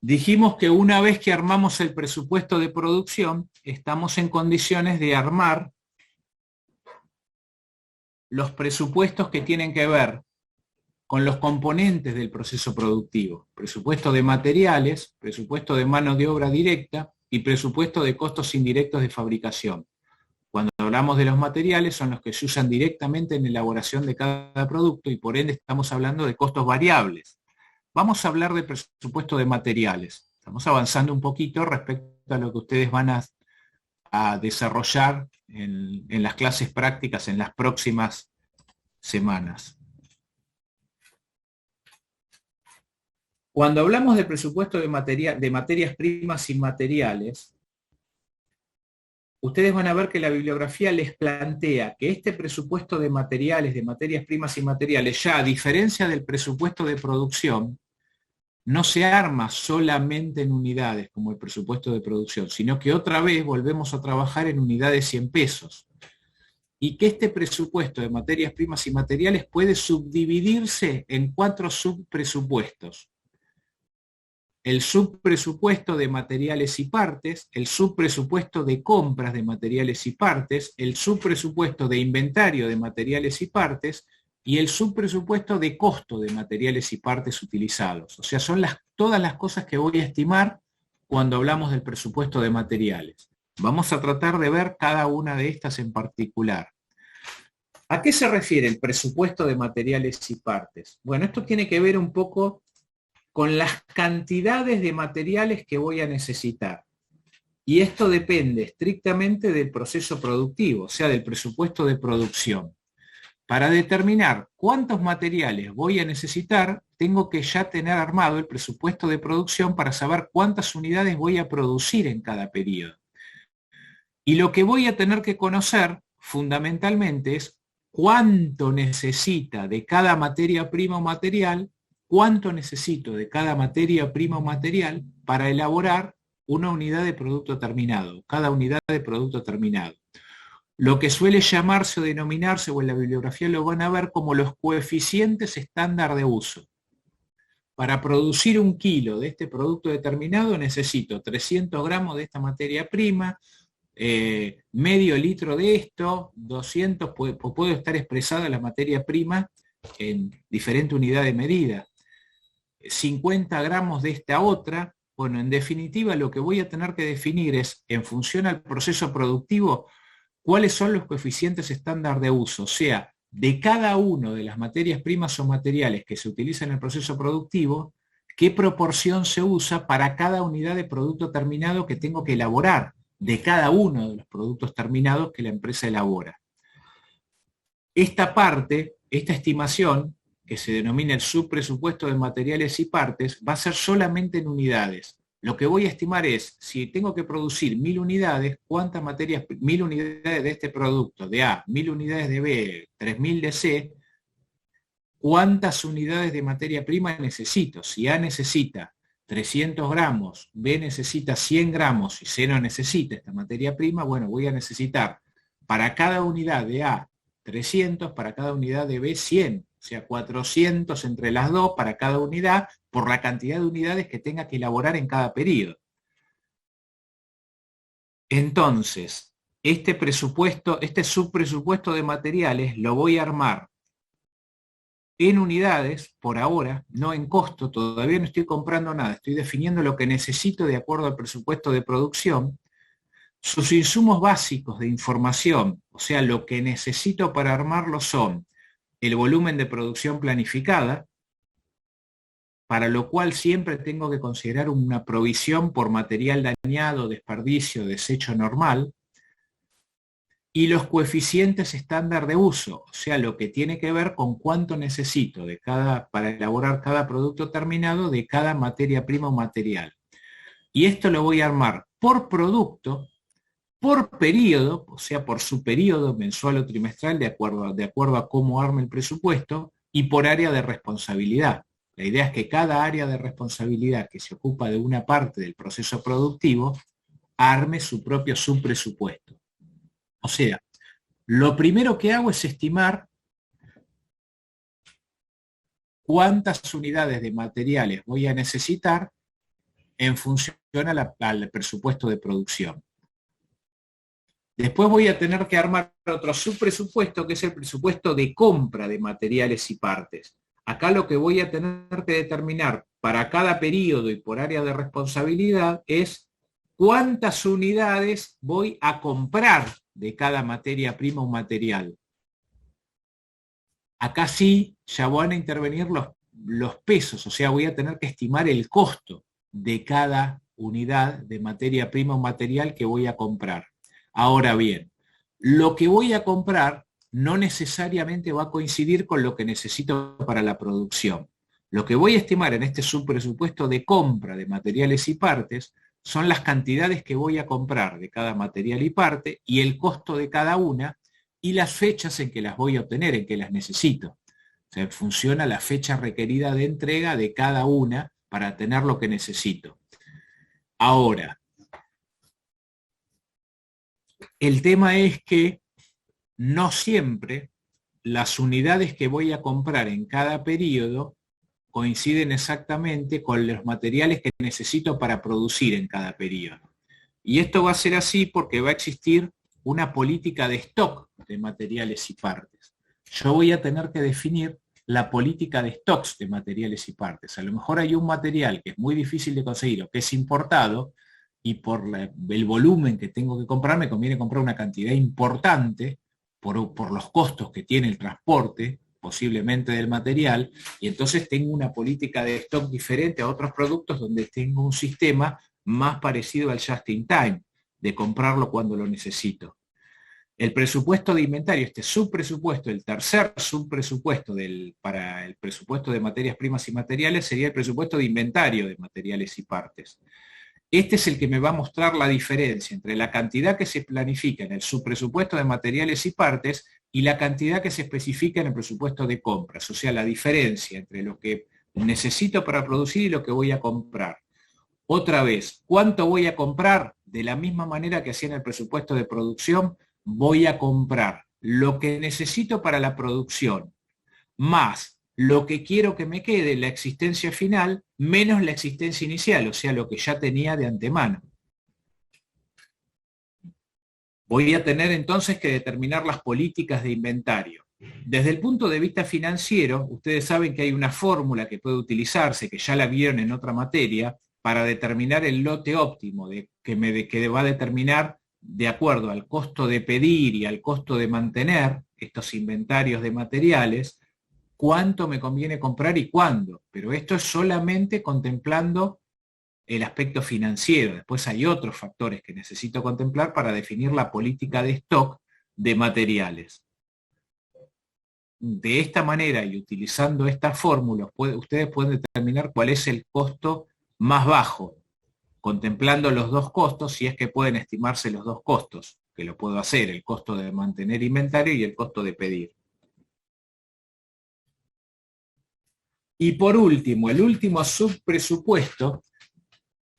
dijimos que una vez que armamos el presupuesto de producción, estamos en condiciones de armar los presupuestos que tienen que ver con los componentes del proceso productivo. Presupuesto de materiales, presupuesto de mano de obra directa y presupuesto de costos indirectos de fabricación. Cuando hablamos de los materiales son los que se usan directamente en la elaboración de cada producto y por ende estamos hablando de costos variables. Vamos a hablar de presupuesto de materiales. Estamos avanzando un poquito respecto a lo que ustedes van a desarrollar en las clases prácticas en las próximas semanas. Cuando hablamos de presupuesto de materias primas y materiales, ustedes van a ver que la bibliografía les plantea que este presupuesto de materiales, de materias primas y materiales, ya a diferencia del presupuesto de producción, no se arma solamente en unidades como el presupuesto de producción, sino que otra vez volvemos a trabajar en unidades 100 pesos. Y que este presupuesto de materias primas y materiales puede subdividirse en 4 subpresupuestos. El subpresupuesto de materiales y partes, el subpresupuesto de compras de materiales y partes, el subpresupuesto de inventario de materiales y partes y el subpresupuesto de costo de materiales y partes utilizados. O sea, son todas las cosas que voy a estimar cuando hablamos del presupuesto de materiales. Vamos a tratar de ver cada una de estas en particular. ¿A qué se refiere el presupuesto de materiales y partes? Bueno, esto tiene que ver un poco con las cantidades de materiales que voy a necesitar. Y esto depende estrictamente del proceso productivo, o sea, del presupuesto de producción. Para determinar cuántos materiales voy a necesitar, tengo que ya tener armado el presupuesto de producción para saber cuántas unidades voy a producir en cada periodo. Y lo que voy a tener que conocer fundamentalmente es cuánto necesita de cada materia prima o material, cuánto necesito de cada materia prima o material para elaborar una unidad de producto terminado, cada unidad de producto terminado. Lo que suele llamarse o denominarse, o en la bibliografía lo van a ver, como los coeficientes estándar de uso. Para producir 1 kilo de este producto determinado necesito 300 gramos de esta materia prima, medio litro de esto, 200, puedo estar expresada la materia prima en diferente unidad de medida, 50 gramos de esta otra. Bueno, en definitiva lo que voy a tener que definir es, en función al proceso productivo, cuáles son los coeficientes estándar de uso, o sea, de cada una de las materias primas o materiales que se utilizan en el proceso productivo, qué proporción se usa para cada unidad de producto terminado que tengo que elaborar, de cada uno de los productos terminados que la empresa elabora. Esta parte, esta estimación, que se denomina el subpresupuesto de materiales y partes, va a ser solamente en unidades. Lo que voy a estimar es, si tengo que producir 1000 unidades, ¿cuántas materias, 1000 unidades de este producto, de A, 1000 unidades de B, 3000 de C? ¿Cuántas unidades de materia prima necesito? Si A necesita 300 gramos, B necesita 100 gramos y C no necesita esta materia prima, bueno, voy a necesitar para cada unidad de A 300, para cada unidad de B 100, o sea, 400 entre las dos para cada unidad, por la cantidad de unidades que tenga que elaborar en cada periodo. Entonces, este subpresupuesto de materiales lo voy a armar en unidades, por ahora, no en costo, todavía no estoy comprando nada, estoy definiendo lo que necesito de acuerdo al presupuesto de producción. Sus insumos básicos de información, o sea, lo que necesito para armarlo son el volumen de producción planificada, para lo cual siempre tengo que considerar una provisión por material dañado, desperdicio, desecho normal, y los coeficientes estándar de uso, o sea, lo que tiene que ver con cuánto necesito para elaborar cada producto terminado de cada materia prima o material. Y esto lo voy a armar por producto, por periodo, o sea, por su periodo mensual o trimestral, de acuerdo a cómo arme el presupuesto, y por área de responsabilidad. La idea es que cada área de responsabilidad que se ocupa de una parte del proceso productivo arme su propio subpresupuesto. O sea, lo primero que hago es estimar cuántas unidades de materiales voy a necesitar en función al presupuesto de producción. Después voy a tener que armar otro subpresupuesto, que es el presupuesto de compra de materiales y partes. Acá lo que voy a tener que determinar para cada periodo y por área de responsabilidad es cuántas unidades voy a comprar de cada materia prima o material. Acá sí ya van a intervenir los pesos, o sea, voy a tener que estimar el costo de cada unidad de materia prima o material que voy a comprar. Ahora bien, lo que voy a comprar no necesariamente va a coincidir con lo que necesito para la producción. Lo que voy a estimar en este subpresupuesto de compra de materiales y partes son las cantidades que voy a comprar de cada material y parte y el costo de cada una y las fechas en que las voy a obtener, en que las necesito. O sea, funciona la fecha requerida de entrega de cada una para tener lo que necesito. Ahora, el tema es que no siempre las unidades que voy a comprar en cada periodo coinciden exactamente con los materiales que necesito para producir en cada periodo. Y esto va a ser así porque va a existir una política de stock de materiales y partes. Yo voy a tener que definir la política de stocks de materiales y partes. A lo mejor hay un material que es muy difícil de conseguir o que es importado y por el volumen que tengo que comprar me conviene comprar una cantidad importante por los costos que tiene el transporte, posiblemente del material, y entonces tengo una política de stock diferente a otros productos donde tengo un sistema más parecido al just in time, de comprarlo cuando lo necesito. El presupuesto de inventario, este subpresupuesto, el tercer subpresupuesto para el presupuesto de materias primas y materiales sería el presupuesto de inventario de materiales y partes. Este es el que me va a mostrar la diferencia entre la cantidad que se planifica en el subpresupuesto de materiales y partes y la cantidad que se especifica en el presupuesto de compras, o sea, la diferencia entre lo que necesito para producir y lo que voy a comprar. Otra vez, ¿cuánto voy a comprar? De la misma manera que hacía en el presupuesto de producción, voy a comprar lo que necesito para la producción, más lo que quiero que me quede, la existencia final, menos la existencia inicial, o sea, lo que ya tenía de antemano. Voy a tener entonces que determinar las políticas de inventario. Desde el punto de vista financiero, ustedes saben que hay una fórmula que puede utilizarse, que ya la vieron en otra materia, para determinar el lote óptimo, que va a determinar, de acuerdo al costo de pedir y al costo de mantener estos inventarios de materiales, cuánto me conviene comprar y cuándo. Pero esto es solamente contemplando el aspecto financiero. Después hay otros factores que necesito contemplar para definir la política de stock de materiales. De esta manera y utilizando estas fórmulas, ustedes pueden determinar cuál es el costo más bajo, contemplando los dos costos, si es que pueden estimarse los dos costos, que lo puedo hacer, el costo de mantener inventario y el costo de pedir. Y por último, el último subpresupuesto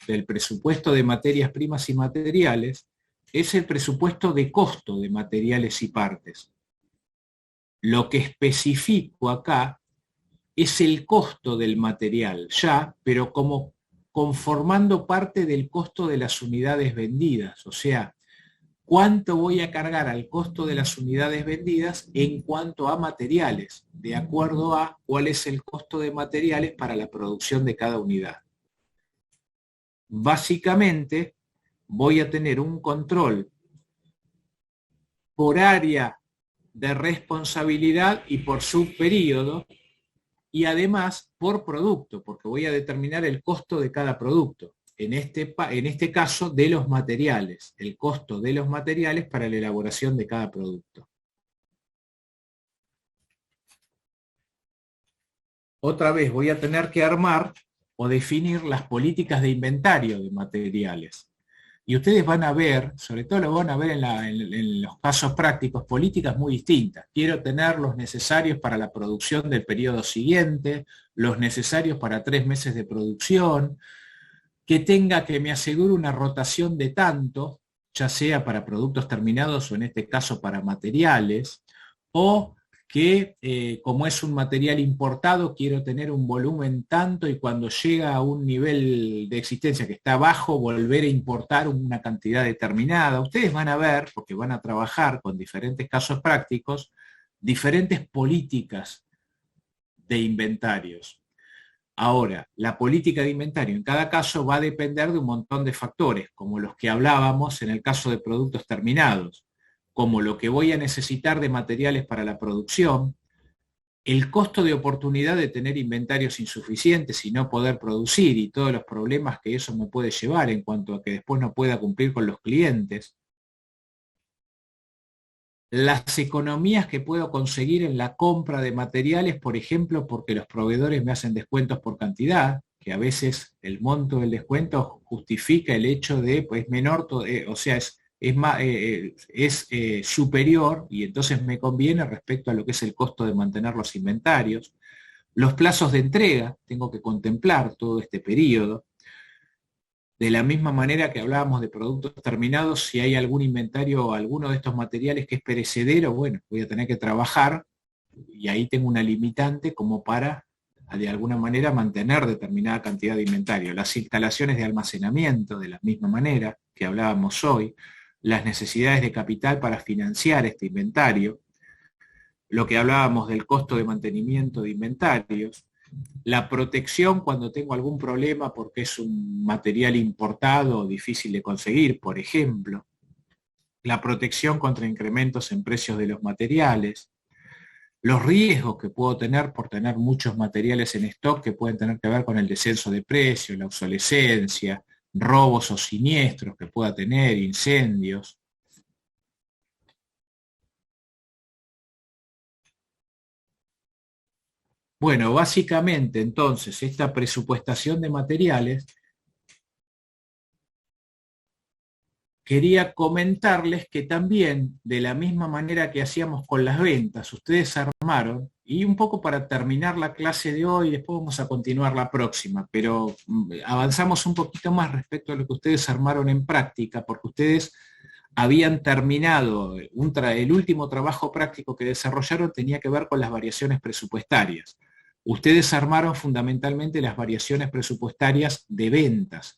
del presupuesto de materias primas y materiales es el presupuesto de costo de materiales y partes. Lo que especifico acá es el costo del material ya, pero como conformando parte del costo de las unidades vendidas, o sea, cuánto voy a cargar al costo de las unidades vendidas en cuanto a materiales, de acuerdo a cuál es el costo de materiales para la producción de cada unidad. Básicamente, voy a tener un control por área de responsabilidad y por subperíodo, y además por producto, porque voy a determinar el costo de cada producto. En este caso, de los materiales, el costo de los materiales para la elaboración de cada producto. Otra vez voy a tener que armar o definir las políticas de inventario de materiales. Y ustedes van a ver, sobre todo lo van a ver en los casos prácticos, políticas muy distintas. Quiero tener los necesarios para la producción del periodo siguiente, los necesarios para 3 meses de producción, que me asegure una rotación de tanto, ya sea para productos terminados o en este caso para materiales, o que como es un material importado, quiero tener un volumen tanto y cuando llega a un nivel de existencia que está bajo, volver a importar una cantidad determinada. Ustedes van a ver, porque van a trabajar con diferentes casos prácticos, diferentes políticas de inventarios. Ahora, la política de inventario en cada caso va a depender de un montón de factores, como los que hablábamos en el caso de productos terminados, como lo que voy a necesitar de materiales para la producción, el costo de oportunidad de tener inventarios insuficientes y no poder producir y todos los problemas que eso me puede llevar en cuanto a que después no pueda cumplir con los clientes, las economías que puedo conseguir en la compra de materiales, por ejemplo, porque los proveedores me hacen descuentos por cantidad, que a veces el monto del descuento justifica el hecho de, pues menor, o sea, es superior y entonces me conviene respecto a lo que es el costo de mantener los inventarios. Los plazos de entrega, tengo que contemplar todo este periodo. De la misma manera que hablábamos de productos terminados, si hay algún inventario o alguno de estos materiales que es perecedero, bueno, voy a tener que trabajar y ahí tengo una limitante como para, de alguna manera, mantener determinada cantidad de inventario. Las instalaciones de almacenamiento, de la misma manera que hablábamos hoy, las necesidades de capital para financiar este inventario, lo que hablábamos del costo de mantenimiento de inventarios, la protección cuando tengo algún problema porque es un material importado o difícil de conseguir, por ejemplo, la protección contra incrementos en precios de los materiales, los riesgos que puedo tener por tener muchos materiales en stock que pueden tener que ver con el descenso de precios, la obsolescencia, robos o siniestros que pueda tener, incendios. Bueno, básicamente entonces esta presupuestación de materiales, quería comentarles que también, de la misma manera que hacíamos con las ventas, ustedes armaron, y un poco para terminar la clase de hoy, después vamos a continuar la próxima, pero avanzamos un poquito más respecto a lo que ustedes armaron en práctica, porque ustedes habían terminado, el último trabajo práctico que desarrollaron tenía que ver con las variaciones presupuestarias. Ustedes armaron fundamentalmente las variaciones presupuestarias de ventas.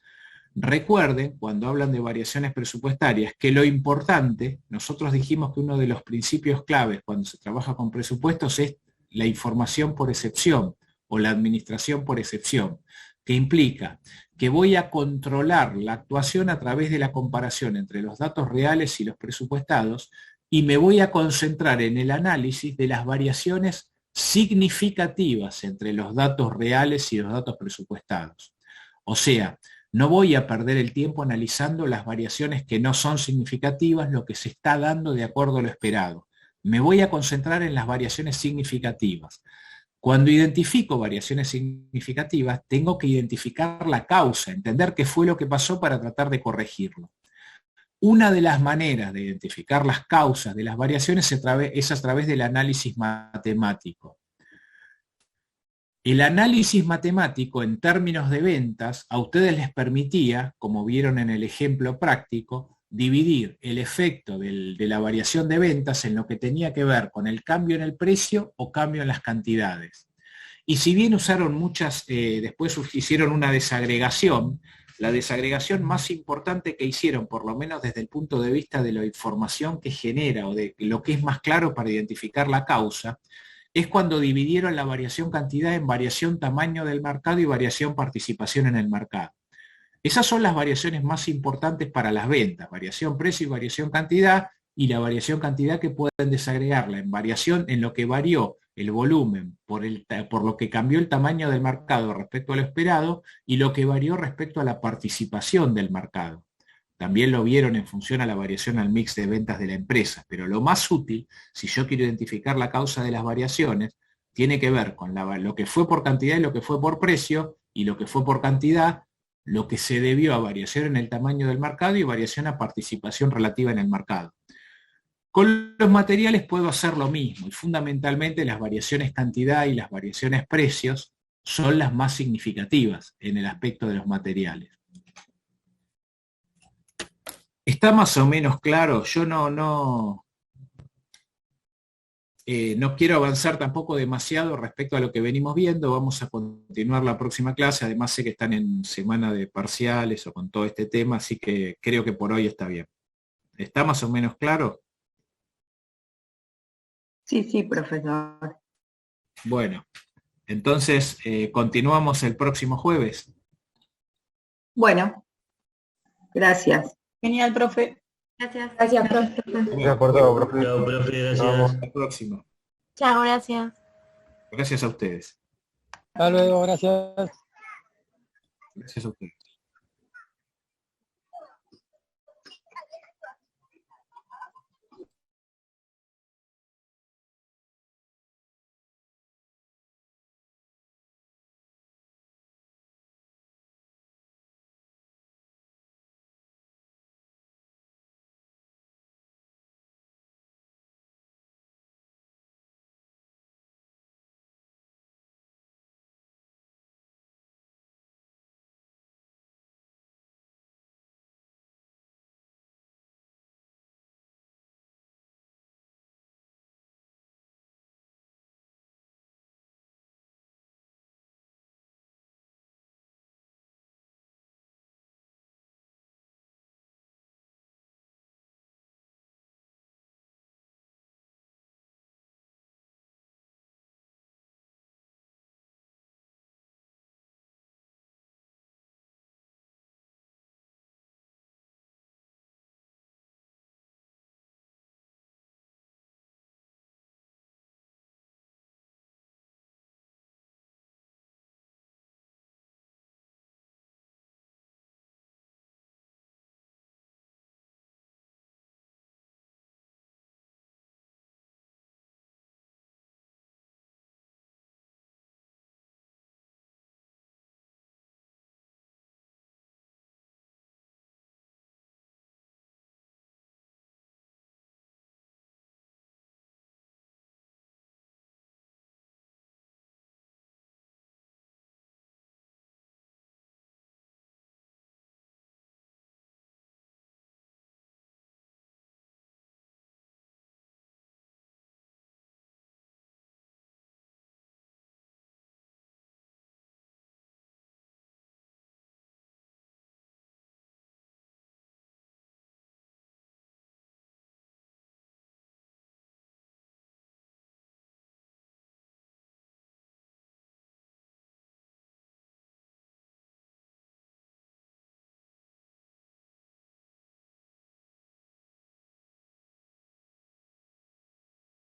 Recuerden, cuando hablan de variaciones presupuestarias, que lo importante, nosotros dijimos que uno de los principios claves cuando se trabaja con presupuestos es la información por excepción o la administración por excepción, que implica que voy a controlar la actuación a través de la comparación entre los datos reales y los presupuestados y me voy a concentrar en el análisis de las variaciones significativas entre los datos reales y los datos presupuestados. O sea, no voy a perder el tiempo analizando las variaciones que no son significativas, lo que se está dando de acuerdo a lo esperado. Me voy a concentrar en las variaciones significativas. Cuando identifico variaciones significativas, tengo que identificar la causa, entender qué fue lo que pasó para tratar de corregirlo. Una de las maneras de identificar las causas de las variaciones es a través del análisis matemático. El análisis matemático en términos de ventas a ustedes les permitía, como vieron en el ejemplo práctico, dividir el efecto de la variación de ventas en lo que tenía que ver con el cambio en el precio o cambio en las cantidades. Y si bien usaron muchas, después hicieron una desagregación, la desagregación más importante que hicieron, por lo menos desde el punto de vista de la información que genera o de lo que es más claro para identificar la causa, es cuando dividieron la variación cantidad en variación tamaño del mercado y variación participación en el mercado. Esas son las variaciones más importantes para las ventas, variación precio y variación cantidad, y la variación cantidad que pueden desagregarla en variación en lo que varió el volumen por lo que cambió el tamaño del mercado respecto a lo esperado y lo que varió respecto a la participación del mercado. También lo vieron en función a la variación al mix de ventas de la empresa, pero lo más útil, si yo quiero identificar la causa de las variaciones, tiene que ver con lo que fue por cantidad y lo que fue por precio, y lo que fue por cantidad, lo que se debió a variación en el tamaño del mercado y variación a participación relativa en el mercado. Con los materiales puedo hacer lo mismo, y fundamentalmente las variaciones cantidad y las variaciones precios son las más significativas en el aspecto de los materiales. Está más o menos claro, yo no No quiero avanzar tampoco demasiado respecto a lo que venimos viendo, vamos a continuar la próxima clase, además sé que están en semana de parciales o con todo este tema, así que creo que por hoy está bien. ¿Está más o menos claro? Sí, profesor. Bueno, entonces continuamos el próximo jueves. Bueno, gracias. Genial, profe. Gracias. Gracias, profe. Gracias por todo, profe. Chao, profe, Nos vemos. gracias. Hasta la próxima. Chao, gracias. Gracias a ustedes. Hasta luego, gracias. Gracias a ustedes.